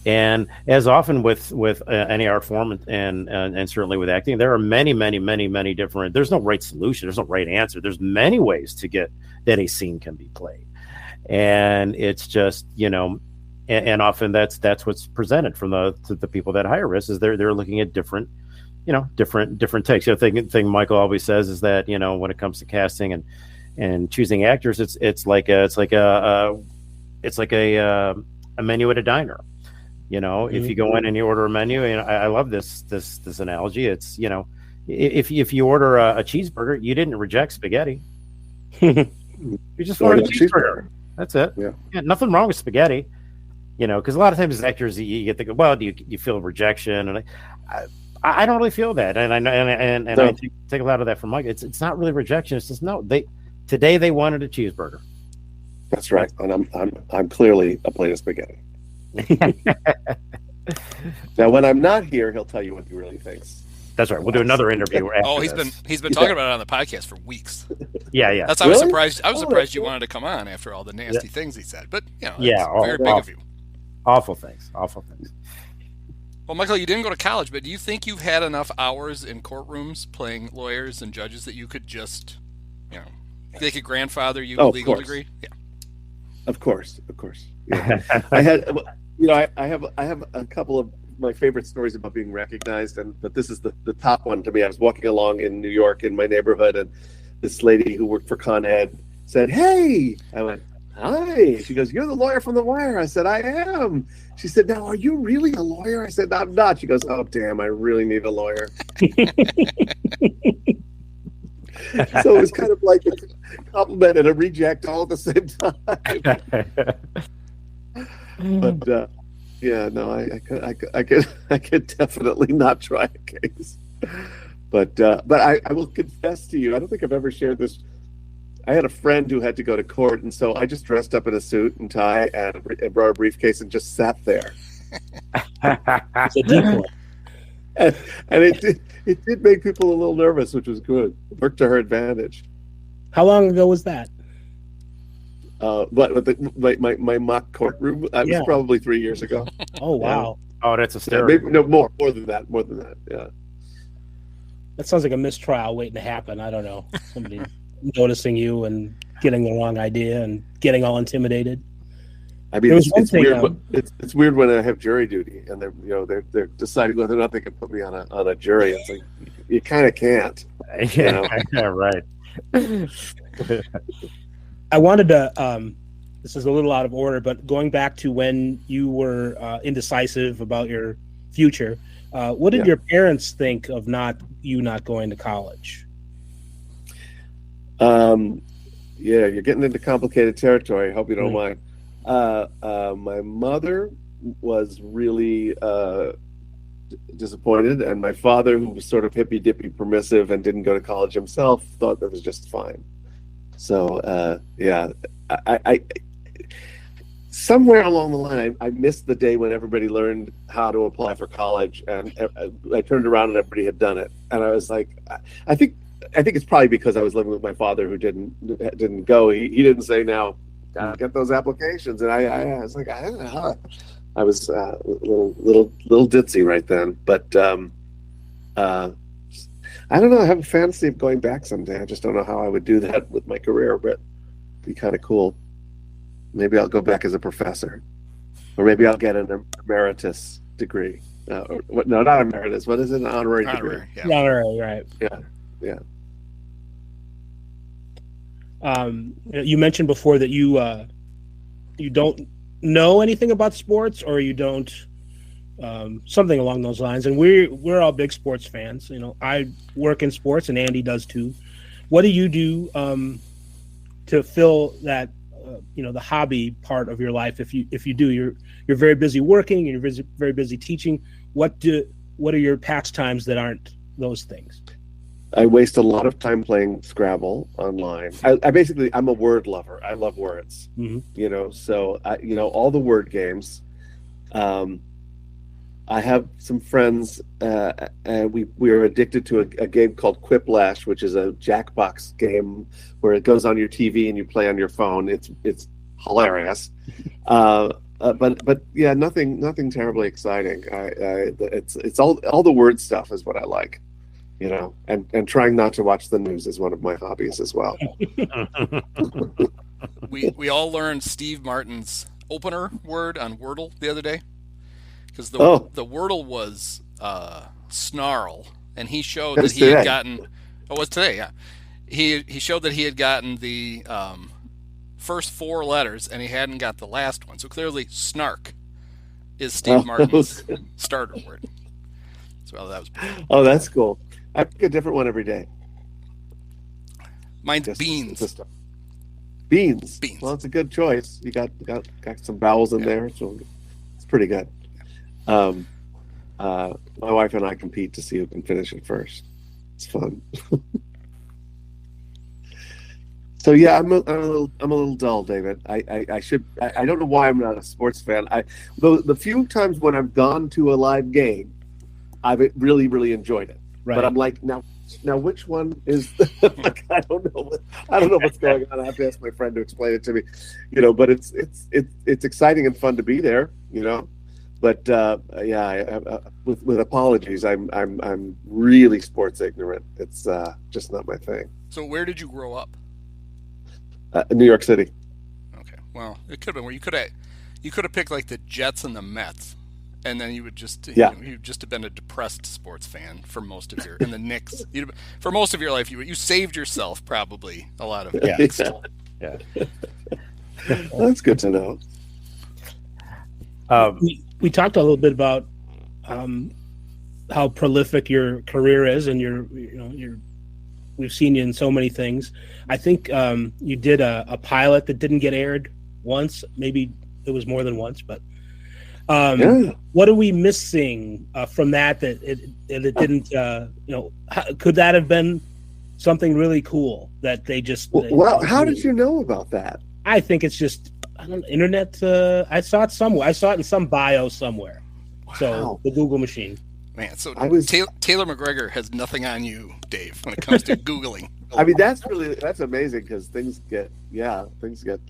And as often with any art form and certainly with acting, there are many different. There's no right solution. There's no right answer. There's many ways to get that a scene can be played, and it's just and often that's what's presented from the people that hire us is they're looking at different takes. The thing Michael always says is that when it comes to casting and choosing actors, it's like a menu at a diner. If you go in and you order a menu, and I love this analogy. It's if you order a cheeseburger, you didn't reject spaghetti. You just ordered a cheeseburger. That's it. Yeah, nothing wrong with spaghetti. Because a lot of times as actors, you get to go, well, do you feel rejection? And I don't really feel that, and I know, and I take a lot of that from Mike. It's not really rejection. It's just no. Today they wanted a cheeseburger. That's right, and I'm clearly a plate of spaghetti. Now, when I'm not here, he'll tell you what he really thinks. That's right. We'll do another interview. He's been talking about it on the podcast for weeks. Yeah. That's I was surprised. I was surprised you wanted to come on after all the nasty things he said. But very big of you. Awful things. Well, Michael, you didn't go to college, but do you think you've had enough hours in courtrooms playing lawyers and judges that you could just, they could grandfather you a legal degree? Yeah. Of course. Yeah. I had, I have a couple of my favorite stories about being recognized, but this is the top one to me. I was walking along in New York in my neighborhood, and this lady who worked for Con Ed said, "Hey." I went, "Hi." She goes, "You're the lawyer from The Wire." I said, "I am." She said, "Now, are you really a lawyer?" I said, "No, I'm not." She goes, "Oh, damn, I really need a lawyer." So it was kind of like a compliment and a reject all at the same time. But I could definitely not try a case. But I will confess to you, I don't think I've ever shared this. I had a friend who had to go to court, and so I just dressed up in a suit and tie and brought a briefcase and just sat there. It's a decoy. And it did make people a little nervous, which was good. It worked to her advantage. How long ago was that? But with my mock courtroom, it was probably 3 years ago. Oh wow! Oh, that's hysterical. Maybe, no, more than that. Yeah. That sounds like a mistrial waiting to happen. I don't know. Somebody noticing you and getting the wrong idea and getting all intimidated. I mean, it's weird. It's weird when I have jury duty and they're deciding whether or not they can put me on a jury. It's like you kind of can't. Yeah, right. I wanted to. This is a little out of order, but going back to when you were indecisive about your future, what did your parents think of not going to college? You're getting into complicated territory. I hope you don't mind. My mother was really disappointed, and my father, who was sort of hippy-dippy permissive and didn't go to college himself, thought that was just fine. So, I somewhere along the line, I missed the day when everybody learned how to apply for college, and I turned around and everybody had done it, and I was like, I think it's probably because I was living with my father who didn't go. He didn't say, "Now, gotta get those applications," and I was like, I don't know. I was a little ditzy right then, but I don't know. I have a fantasy of going back someday. I just don't know how I would do that with my career, but it'd be kind of cool. Maybe I'll go back as a professor, or maybe I'll get an emeritus degree. No, not emeritus. What is it? An honorary degree. Yeah. Honorary, right? Yeah. You mentioned before that you don't know anything about sports, or you don't something along those lines. And we're all big sports fans. I work in sports, and Andy does too. What do you do to fill that the hobby part of your life? If you do, you're very busy working, and you're very busy teaching. What are your pastimes that aren't those things? I waste a lot of time playing Scrabble online. I'm a word lover. I love words. Mm-hmm. So all the word games. I have some friends, and we are addicted to a game called Quiplash, which is a Jackbox game where it goes on your TV and you play on your phone. It's hilarious, but yeah, nothing terribly exciting. It's all the word stuff is what I like, and trying not to watch the news is one of my hobbies as well. We all learned Steve Martin's opener word on Wordle the other day. Because the Wordle was snarl, and he showed that he had gotten. Oh, it was today, yeah. He showed that he had gotten the first 4 letters, and he hadn't got the last one. So clearly, snark is Steve Martin's starter word. So that was. Oh, that's cool. I pick a different one every day. Mine's beans. Beans. Well, it's a good choice. You got some vowels in there, so it's pretty good. My wife and I compete to see who can finish it first. It's fun. So yeah, I'm a little dull, David. I don't know why I'm not a sports fan. The few times when I've gone to a live game, I've really, really enjoyed it. Right. But I'm like, now which one is like, I don't know what's going on. I have to ask my friend to explain it to me. But it's exciting and fun to be there, But with apologies, I'm really sports ignorant. It's just not my thing. So where did you grow up? New York City. Okay, well, it could have been where you could have picked like the Jets and the Mets, and then you would just you'd just have been a depressed sports fan for most of your and the Knicks for most of your life. You saved yourself probably a lot of angst. Yeah. That's good to know. We talked a little bit about how prolific your career is, and we've seen you in so many things. I think you did a pilot that didn't get aired once. Maybe it was more than once, but what are we missing from that it didn't? Could that have been something really cool that they just? Well, how did you know about that? I think it's just. I don't know, internet. I saw it somewhere. I saw it in some bio somewhere. Wow. So the Google machine. Man, so Taylor McGregor has nothing on you, Dave, when it comes to Googling. I mean, that's amazing because things get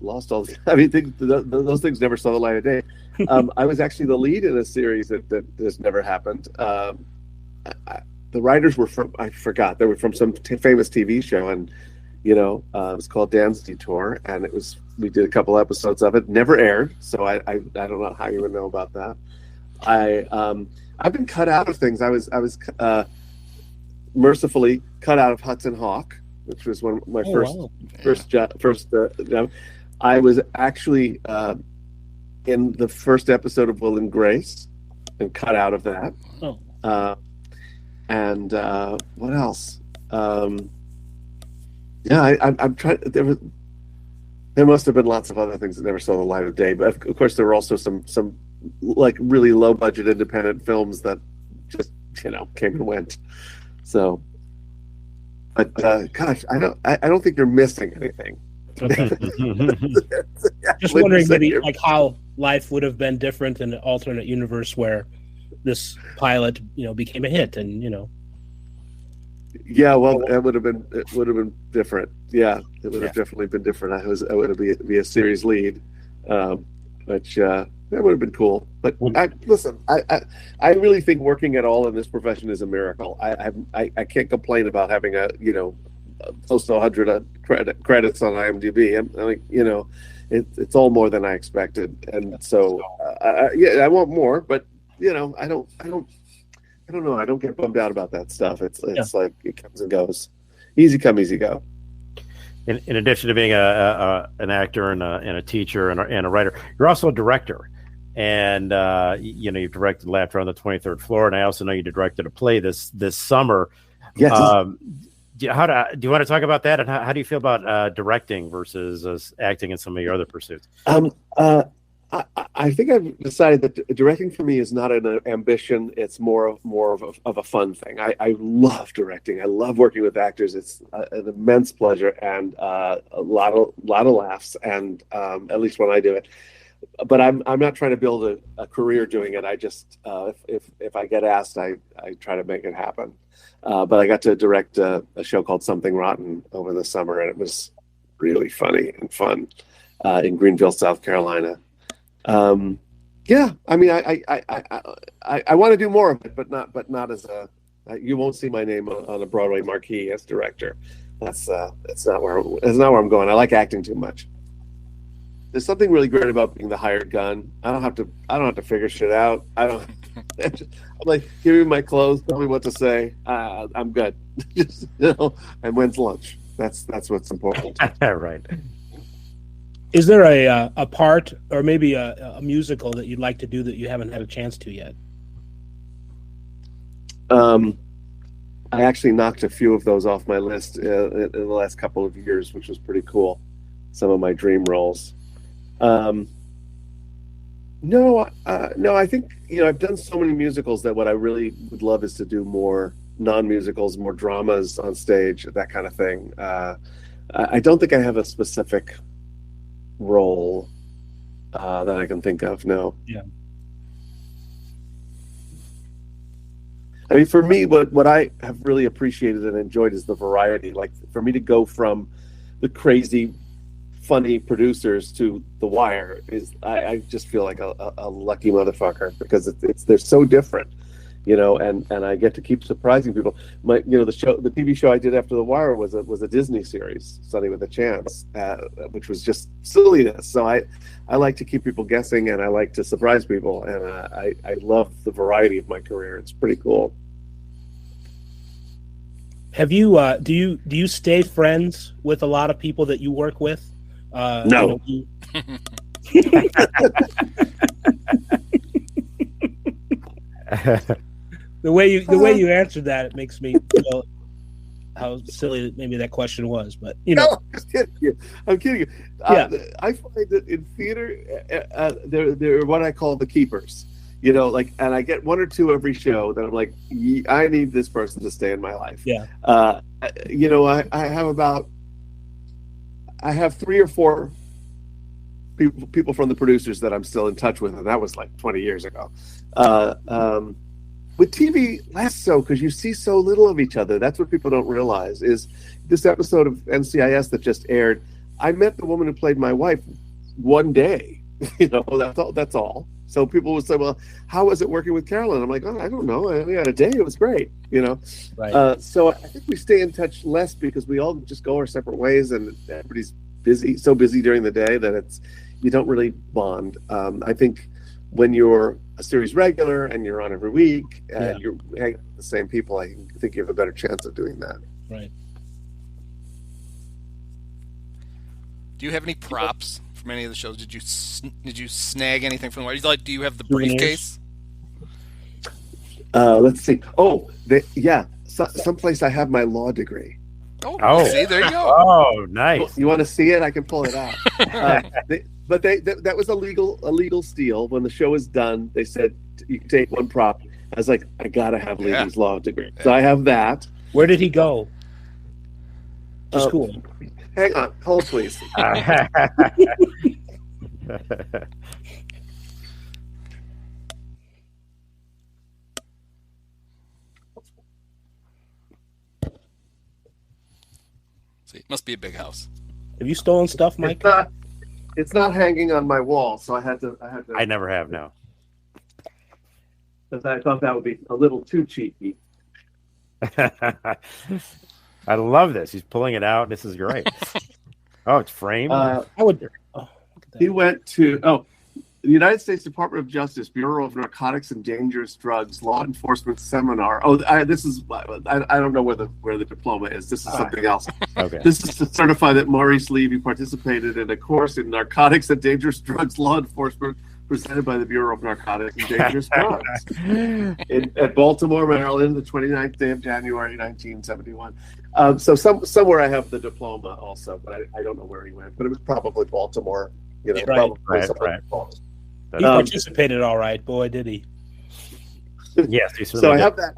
lost all the time. I mean, those things never saw the light of day. I was actually the lead in a series that just never happened. The writers were they were from some famous TV show, and it was called Dan's Detour, and we did a couple episodes of it. Never aired, so I don't know how you would know about that. I've been cut out of things. I was mercifully cut out of Hudson Hawk, which was one of my first job. I was actually in the first episode of Will and Grace, and cut out of that. And what else? I'm trying. There must have been lots of other things that never saw the light of day, but of course there were also some like really low budget independent films that just came and went. So, but gosh, I don't think you're missing anything. Okay. Just wondering maybe like how life would have been different in an alternate universe where this pilot became a hit, and Yeah, well, it would have been different. Yeah, it would have definitely been different. I would be a series lead, which that would have been cool. But I really think working at all in this profession is a miracle. I can't complain about having close to 100 credits on IMDb. It's all more than I expected, and so I want more. But I don't know. I don't get bummed out about that stuff. It's like it comes and goes. Easy come, easy go. In addition to being an actor and a teacher and a writer, you're also a director. And you've directed Laughter on the 23rd Floor, and I also know you directed a play this summer. Yes. Do you want to talk about that, and how do you feel about directing versus acting in some of your other pursuits? I think I've decided that directing for me is not an ambition. It's more of a fun thing. I love directing. I love working with actors. It's an immense pleasure and a lot of laughs. And at least when I do it, but I'm not trying to build a career doing it. I just if I get asked, I try to make it happen. But I got to direct a show called Something Rotten over the summer, and it was really funny and fun in Greenville, South Carolina. Yeah, I mean, I want to do more of it, but not as a. You won't see my name on a Broadway marquee as director. That's not where I'm going. I like acting too much. There's something really great about being the hired gun. I don't have to figure shit out. I'm like, give me my clothes, tell me what to say. I'm good. Just, and when's lunch? That's what's important. Right. Is there a part or maybe a musical that you'd like to do that you haven't had a chance to yet? I actually knocked a few of those off my list in the last couple of years, which was pretty cool. Some of my dream roles. No, I think, I've done so many musicals that what I really would love is to do more non-musicals, more dramas on stage, that kind of thing. I don't think I have a specific role that I can think of. No. Yeah. I mean, for me, what I have really appreciated and enjoyed is the variety. Like, for me to go from the crazy, funny producers to The Wire I just feel like a lucky motherfucker, because they're so different, and I get to keep surprising people. The TV show I did after The Wire was a Disney series, Sunny with a Chance, which was just silliness. So I like to keep people guessing, and I like to surprise people, and I love the variety of my career. It's pretty cool. Have you do you stay friends with a lot of people that you work with? No. The way you answered that, it makes me feel how silly maybe that question was, but No, I'm kidding you. Yeah. I find that in theater, they're what I call the keepers. And I get one or two every show that I'm like, I need this person to stay in my life. Yeah. I have 3 or 4 people from the producers that I'm still in touch with, and that was like 20 years ago. With TV, less so, because you see so little of each other. That's what people don't realize is this episode of NCIS that just aired. I met the woman who played my wife one day. That's all. So people would say, well, how was it working with Carolyn? I'm like, oh, I don't know. I only had a day. It was great, Right. So I think we stay in touch less because we all just go our separate ways, and everybody's so busy during the day that you don't really bond. I think when you're a series regular and you're on every week and you're hanging with the same people, I think you have a better chance of doing that. Right. Do you have any props from any of the shows? Did you snag anything from the? Do you have the briefcase? Let's see. Oh, someplace I have my law degree. Oh, see, there you go. Oh, nice. You want to see it? I can pull it out. But that was a legal steal. When the show was done, they said you can take one prop. I was like, I gotta have Levy's law degree, so I have that. Where did he go? To school. Hang on, hold please. See, it must be a big house. Have you stolen stuff, Mike? It's not hanging on my wall, so I had to. I never have, no. Because I thought that would be a little too cheeky. I love this. He's pulling it out. This is great. Oh, it's framed. He went to the United States Department of Justice, Bureau of Narcotics and Dangerous Drugs Law Enforcement Seminar. This is I don't know where the diploma is. This is something else. Okay. This is to certify that Maury Levy participated in a course in narcotics and dangerous drugs law enforcement presented by the Bureau of Narcotics and Dangerous Drugs at Baltimore, Maryland, the 29th day of January, 1971. So somewhere I have the diploma also, but I don't know where he went. But it was probably Baltimore. Right. He participated all right, boy, did he? Yes. He so I have that.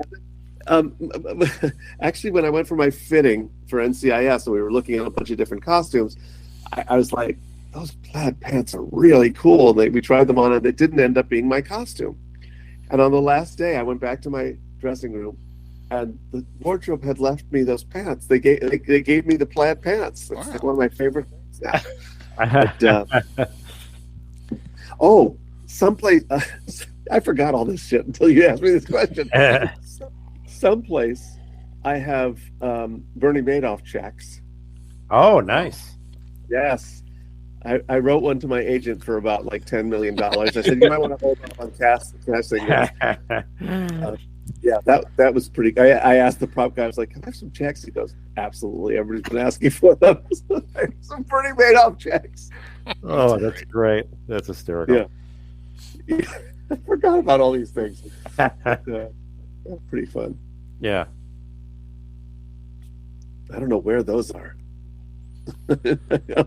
Actually, when I went for my fitting for NCIS, and we were looking at a bunch of different costumes, I was like, those plaid pants are really cool. We tried them on, and it didn't end up being my costume. And on the last day, I went back to my dressing room, and the wardrobe had left me those pants. They gave me the plaid pants. It's like one of my favorite things now. But, someplace I forgot all this shit until you asked me this question. Someplace I have Bernie Madoff checks. Oh, nice. Yes. I wrote one to my agent for about like $10 million. I said, you might want to hold off on casting. Yeah, that was pretty. I asked the prop guy, I was like, can I have some checks? He goes, absolutely. Everybody's been asking for them. Some Bernie Madoff checks. Oh, that's great. That's hysterical. Yeah. I forgot about all these things. Pretty fun. Yeah. I don't know where those are.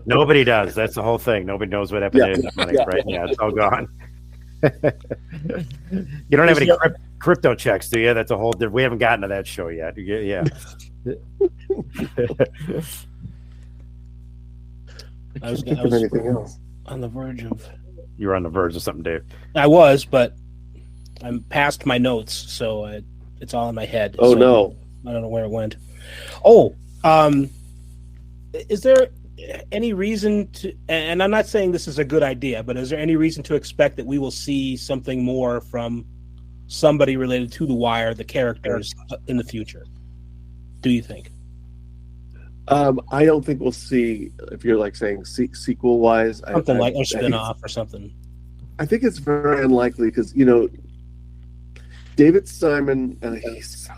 Nobody does. That's the whole thing. Nobody knows what happened to that money, right? Yeah, it's all gone. You don't have any crypto checks, do you? That's a whole different. We haven't gotten to that show yet. Yeah. I was on the verge of. You were on the verge of something, Dave. I was, but I'm past my notes, so it's all in my head. Oh, so no. I don't know where it went. Oh, is there any reason to, and I'm not saying this is a good idea, but is there any reason to expect that we will see something more from somebody related to The Wire, the characters, in the future? Do you think? I don't think we'll see, if you're like saying sequel-wise. Something like a spin-off or something. I think it's very unlikely because, David Simon, he's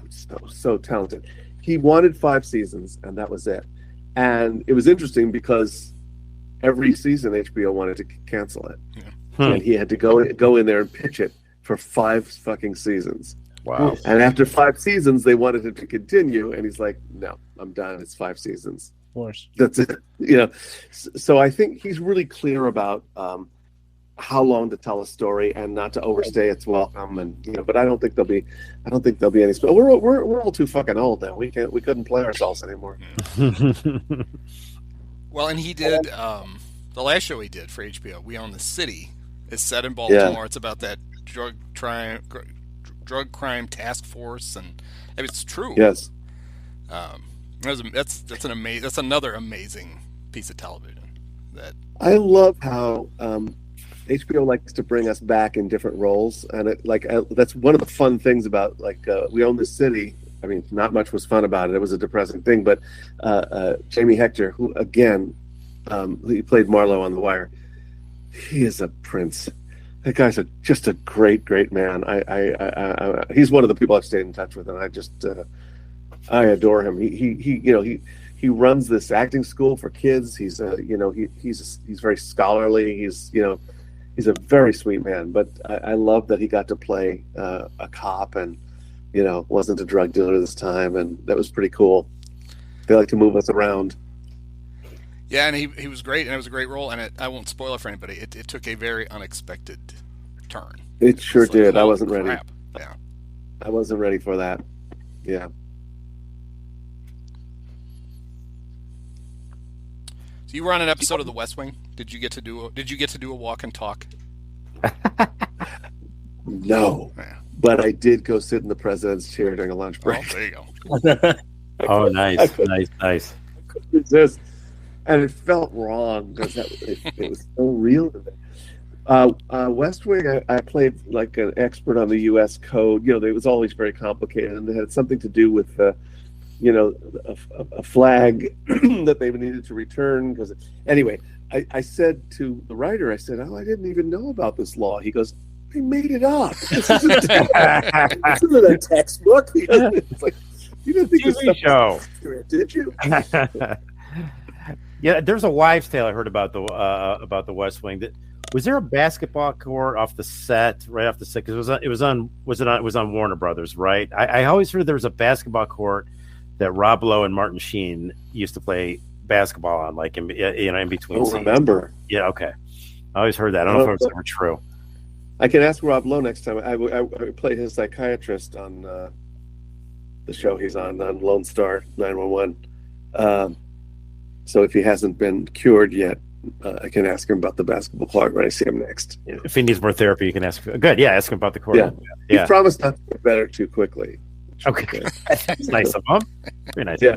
so talented. He wanted 5 seasons, and that was it. And it was interesting because every season HBO wanted to cancel it. Yeah. And he had to go in there and pitch it for 5 fucking seasons. Wow. And after 5 seasons, they wanted him to continue. And he's like, no, I'm done. It's 5 seasons. Of course. That's it. So I think he's really clear about how long to tell a story and not to overstay its welcome. And, but I don't think there'll be any, we're all too fucking old now. We couldn't play ourselves anymore. Well, and he did, the last show he did for HBO, We Own the City, is set in Baltimore. Yeah. It's about that drug crime task force, and it's true. Yes. That's another amazing piece of television. That I love how HBO likes to bring us back in different roles, and that's one of the fun things about We Own the City. I mean, not much was fun about it. It was a depressing thing, but Jamie Hector, who again, he played Marlowe on The Wire, he is a prince. That guy's just a great man. He's one of the people I've stayed in touch with, and I adore him. He runs this acting school for kids. He's very scholarly. He's a very sweet man. But I love that he got to play a cop and wasn't a drug dealer this time, and that was pretty cool. They like to move us around. Yeah, and he was great, and it was a great role, and I won't spoil it for anybody. It took a very unexpected turn. It sure did. I wasn't ready. Yeah. I wasn't ready for that. Yeah. So you were on an episode of The West Wing. Did you get to do a walk and talk? No. Yeah. But I did go sit in the president's chair during a lunch break. Oh, there you go. Oh, nice. I couldn't resist. And it felt wrong because it was so real to me. West Wing, I played like an expert on the U.S. code. It was always very complicated, and it had something to do with, a flag that they needed to return. Anyway, I said to the writer, I said, I didn't even know about this law. He goes, I made it up. This isn't a textbook. It's like, you didn't think this stuff was accurate, did you? Yeah, there's a wives' tale I heard about the West Wing. Was there a basketball court off the set, right off the set? Because it was on Warner Brothers, right? I always heard there was a basketball court that Rob Lowe and Martin Sheen used to play basketball on, like in between. I don't remember. Yeah, okay. I always heard that. I don't know if it was ever true. I can ask Rob Lowe next time. I play his psychiatrist on the show he's on Lone Star 911. So if he hasn't been cured yet, I can ask him about the basketball court when I see him next. If he needs more therapy, you can ask. Good, yeah, ask him about the court. He promised not to get better too quickly. Okay, that's nice of him. Very nice. Yeah,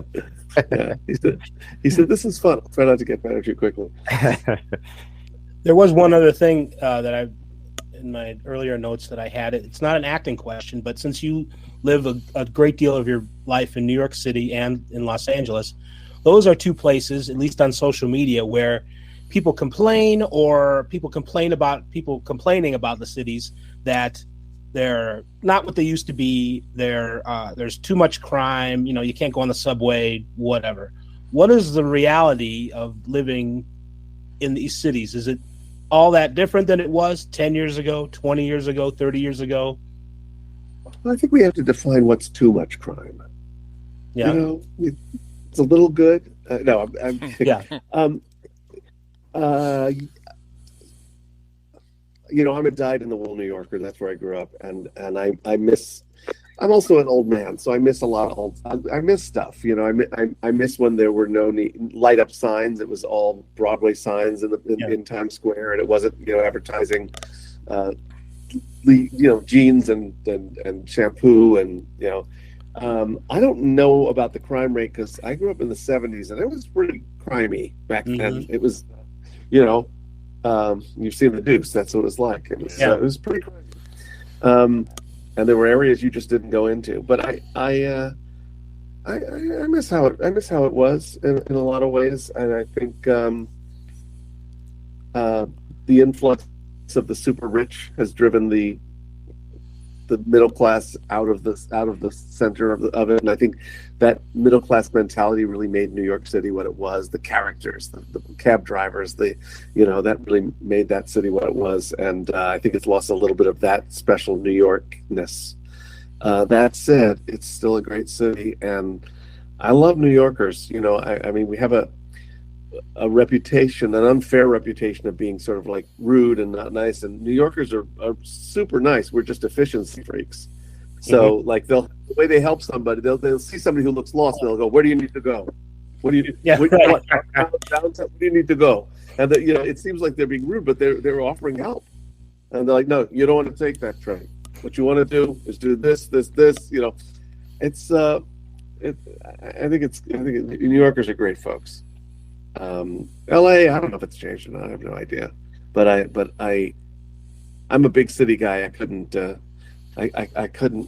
yeah. He said this is fun. I'll try not to get better too quickly. There was one other thing that I, in my earlier notes that I had. It's not an acting question, but since you live a great deal of your life in New York City and in Los Angeles, those are two places, at least on social media, where people complain or people complaining about the cities that they're not what they used to be. There's too much crime. You can't go on the subway, whatever. What is the reality of living in these cities? Is it all that different than it was 10 years ago, 20 years ago, 30 years ago? I think we have to define what's too much crime. Yeah. It's a little good. No, I'm yeah. I'm a dyed-in-the-wool New Yorker. That's where I grew up, and I miss. I'm also an old man, so I miss a lot of I miss stuff. I miss when there were no light-up signs. It was all Broadway signs in Times Square, and it wasn't advertising, jeans and shampoo and I don't know about the crime rate because I grew up in the 70s and it was pretty crimey back then. It was, you've seen the Deuce. That's what it was like. It was pretty crimey. And there were areas you just didn't go into. But I miss how it was in a lot of ways, and I think the influx of the super rich has driven the middle class out of the center of it, and I think that middle class mentality really made New York City what it was. The characters, the cab drivers, that really made that city what it was, and I think it's lost a little bit of that special New Yorkness. That said, it's still a great city, and I love New Yorkers. I mean, we have a reputation, an unfair reputation of being sort of like rude and not nice, and New Yorkers are super nice. We're just efficiency freaks. So like the way they help somebody, they'll see somebody who looks lost, and they'll go, "Where do you need to go? What do you downtown, where do you need to go?" And it seems like they're being rude, but they're offering help, and they're like, "No, you don't want to take that train. What you want to do is do this. It's I think New Yorkers are great folks. LA, I don't know if it's changed or not. I have no idea. But I'm a big city guy. I couldn't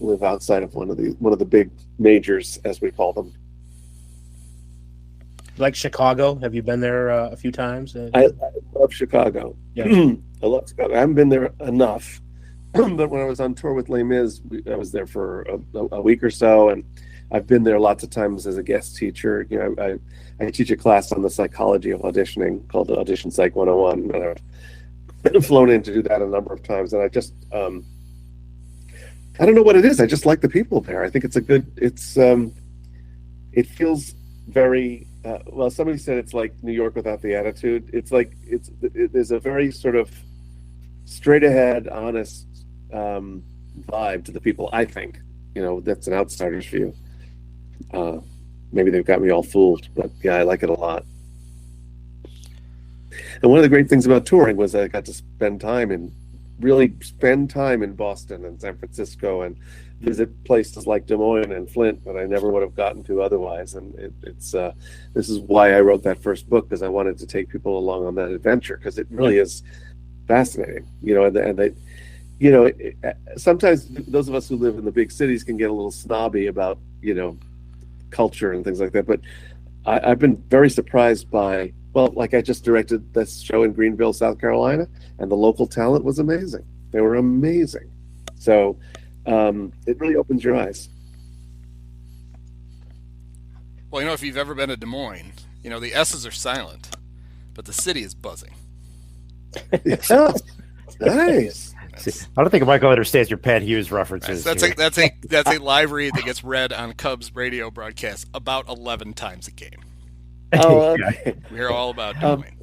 live outside of one of the big majors, as we call them. Like Chicago, have you been there a few times? I love Chicago. Yeah, I love Chicago. I haven't been there enough, but when I was on tour with Les Mis, I was there for a week or so, and I've been there lots of times as a guest teacher. I teach a class on the psychology of auditioning called the Audition Psych 101, and I've been flown in to do that a number of times. And I just, I don't know what it is. I just like the people there. I think it's it feels very, well, somebody said it's like New York without the attitude. It's like, there's a very sort of straight ahead, honest vibe to the people, I think. That's an outsider's view. Maybe they've got me all fooled, but yeah, I like it a lot. And one of the great things about touring was I got to spend time in Boston and San Francisco and visit places like Des Moines and Flint that I never would have gotten to otherwise. And this is why I wrote that first book, because I wanted to take people along on that adventure, because it really is fascinating. Sometimes those of us who live in the big cities can get a little snobby about culture and things like that, but I've been very surprised by, like I just directed this show in Greenville, South Carolina, and the local talent was amazing. They were amazing. So it really opens your eyes. Well, if you've ever been to Des Moines, the S's are silent, but the city is buzzing. Yeah. Nice. I don't think Michael understands your Pat Hughes references. That's a live read that gets read on Cubs radio broadcasts about 11 times a game. Oh, okay. We hear all about Des Moines.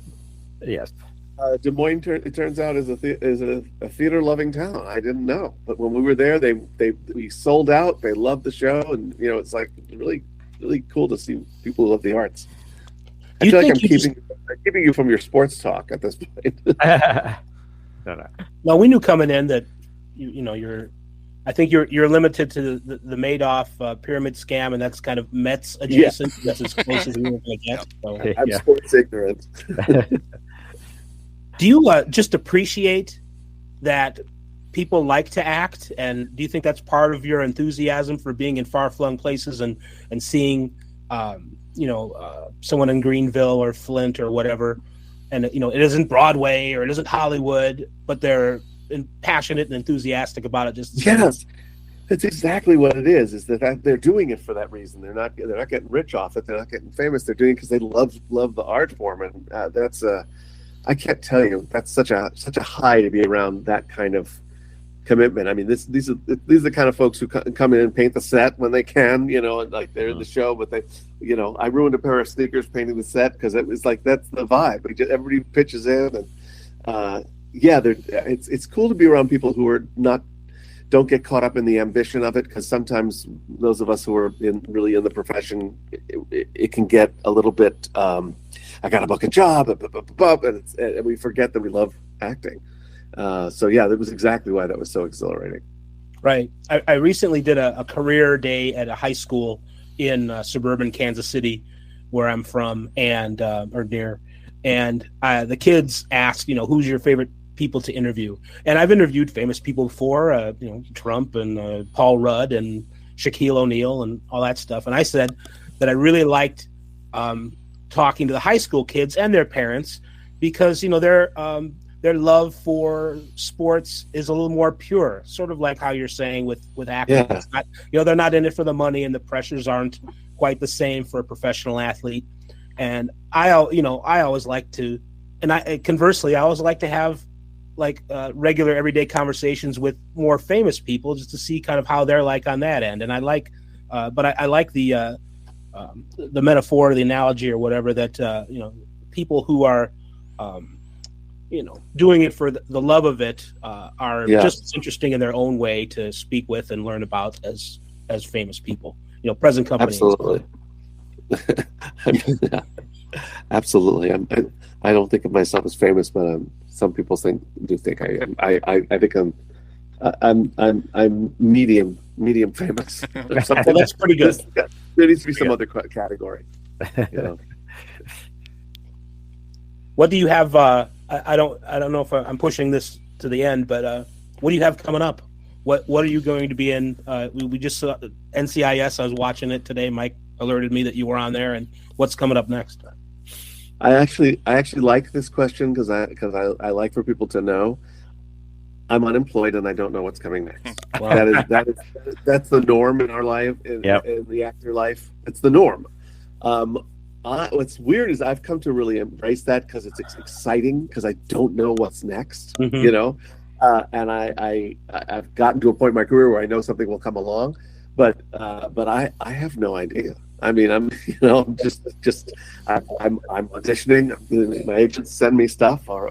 Yes. Des Moines, it turns out, is a theater-loving town. I didn't know, but when we were there, we sold out. They loved the show, and it's like really, really cool to see people who love the arts. I feel like I'm keeping keeping you from your sports talk at this point. No. Well, we knew coming in that you're. I think you're limited to the Madoff pyramid scam, and that's kind of Mets adjacent. Yeah. That's as close as we were going to get. So. I'm sports ignorant. Do you just appreciate that people like to act, and do you think that's part of your enthusiasm for being in far-flung places and seeing, someone in Greenville or Flint or whatever, and it isn't Broadway or it isn't Hollywood, but they're passionate and enthusiastic about it? Yes, that's exactly what it is. Is that they're doing it for that reason? They're not getting rich off it. They're not getting famous. They're doing it because they love the art form, and that's I can't tell you, that's such a high to be around that kind of commitment. I mean, these are the kind of folks who come in and paint the set when they can, like they're in the show, but they, I ruined a pair of sneakers painting the set because it was like that's the vibe. Everybody pitches in, and it's cool to be around people who don't get caught up in the ambition of it, because sometimes those of us who are really in the profession, it can get a little bit. I got to book a job, and we forget that we love acting. That was exactly why that was so exhilarating. Right. I recently did a career day at a high school in suburban Kansas City, where I'm from, and or near. And the kids asked, who's your favorite people to interview? And I've interviewed famous people before, Trump and Paul Rudd and Shaquille O'Neal and all that stuff. And I said that I really liked talking to the high school kids and their parents, because their love for sports is a little more pure, sort of like how you're saying with acting. Yeah. It's not, they're not in it for the money, and the pressures aren't quite the same for a professional athlete. And I always like to, and conversely, I always like to have regular everyday conversations with more famous people, just to see kind of how they're like on that end. And I like, but I like the metaphor, or the analogy, or whatever, that people who are doing it for the love of it are just as interesting in their own way to speak with and learn about as famous people. Present company. Absolutely. Absolutely. I don't think of myself as famous, but some people do think I am. I think I'm medium famous. Well, that's pretty good. There needs to be some other category. What do you have? I don't know if I'm pushing this to the end, but what do you have coming up? What are you going to be in? We just saw NCIS. I was watching it today. Mike alerted me that you were on there. And what's coming up next? I actually like this question because I like for people to know I'm unemployed and I don't know what's coming next. Wow. That's the norm in our life, in the actor life. It's the norm. What's weird is I've come to really embrace that, because it's exciting, because I don't know what's next, and I've gotten to a point in my career where I know something will come along, but I have no idea. I mean, I'm auditioning. My agents send me stuff or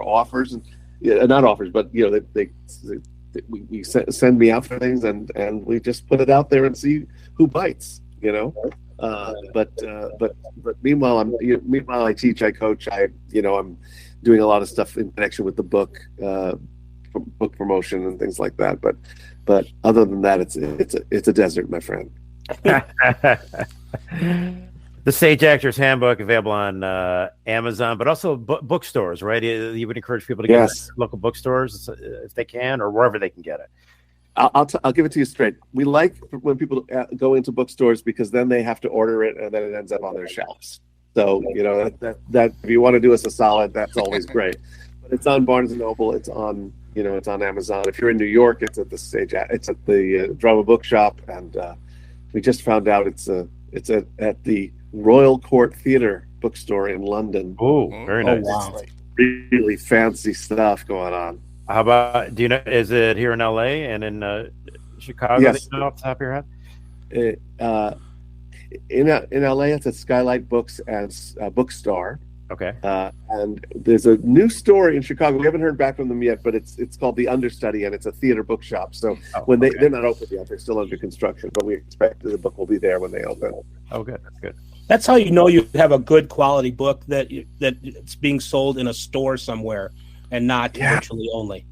offers, and not offers, but we send me out for things, and we just put it out there and see who bites. But meanwhile I teach, I coach, I'm doing a lot of stuff in connection with the book promotion and things like that. But other than that, it's a desert, my friend. The Stage Actor's Handbook, available on Amazon, but also bookstores, right? You would encourage people to get it local bookstores if they can, or wherever they can get it. I'll give it to you straight. We like when people go into bookstores, because then they have to order it and then it ends up on their shelves. So that if you want to do us a solid, that's always great. But it's on Barnes and Noble. It's on Amazon. If you're in New York, it's at the Drama Bookshop, and we just found out it's at the Royal Court Theatre bookstore in London. Oh, very nice! Wow. It's really fancy stuff going on. How about, do you know, is it here in LA and in Chicago? Yes. Off the top of your head? In LA, it's at Skylight Books and Bookstore. Okay. And there's a new store in Chicago. We haven't heard back from them yet, but it's called The Understudy, and it's a theater bookshop. So they're not open yet, they're still under construction, but we expect the book will be there when they open. Oh, good. That's good. That's how you know you have a good quality book, that it's being sold in a store somewhere and not virtually only.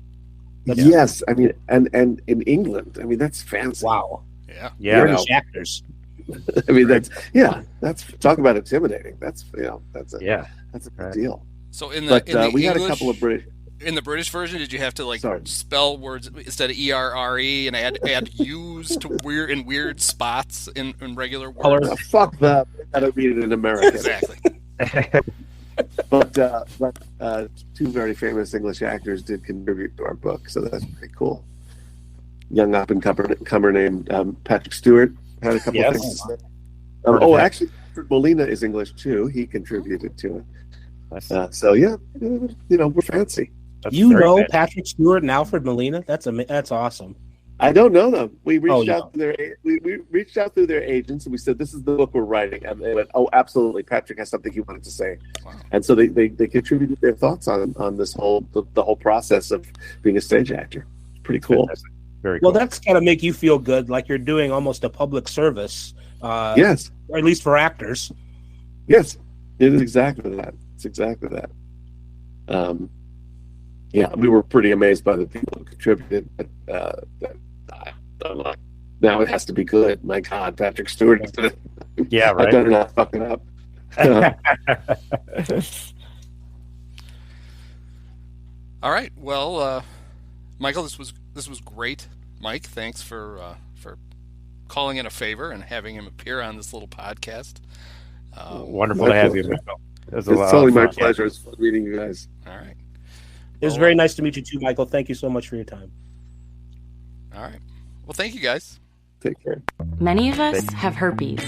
Yes, I mean, and in England, I mean, that's fancy. Wow. Yeah. British actors. I mean, that's talk about intimidating. That's a big deal. So we English, had a couple of British. In the British version, did you have to spell words instead of ERRE and add U's to weird spots in regular words? Fuck that! I don't read it in America. Exactly. But two very famous English actors did contribute to our book, so that's pretty cool. Young up and comer named Patrick Stewart had a couple of things to say. Actually, Alfred Molina is English too. He contributed to it. So yeah, we're fancy. Fancy. Patrick Stewart and Alfred Molina. That's awesome. I don't know them. We reached out to we reached out through their agents, and we said, "This is the book we're writing." And they went, "Oh, absolutely! Patrick has something he wanted to say." Wow. And so they contributed their thoughts on this whole process of being a stage actor. Pretty cool. Very cool. Well, that's got to make you feel good, like you're doing almost a public service. Yes, or at least for actors. Yes, it is exactly that. It's exactly that. Yeah, we were pretty amazed by the people who contributed. Now it has to be good. My God, Patrick Stewart. Yeah, right. I better not fuck it up. All right. Well, Michael, this was great. Mike, thanks for calling in a favor and having him appear on this little podcast. Wonderful to have you, Michael. It's totally my pleasure. It's fun meeting you guys. All right. It was very nice to meet you too, Michael. Thank you so much for your time. All right. Well, thank you guys. Take care. Many of us have herpes.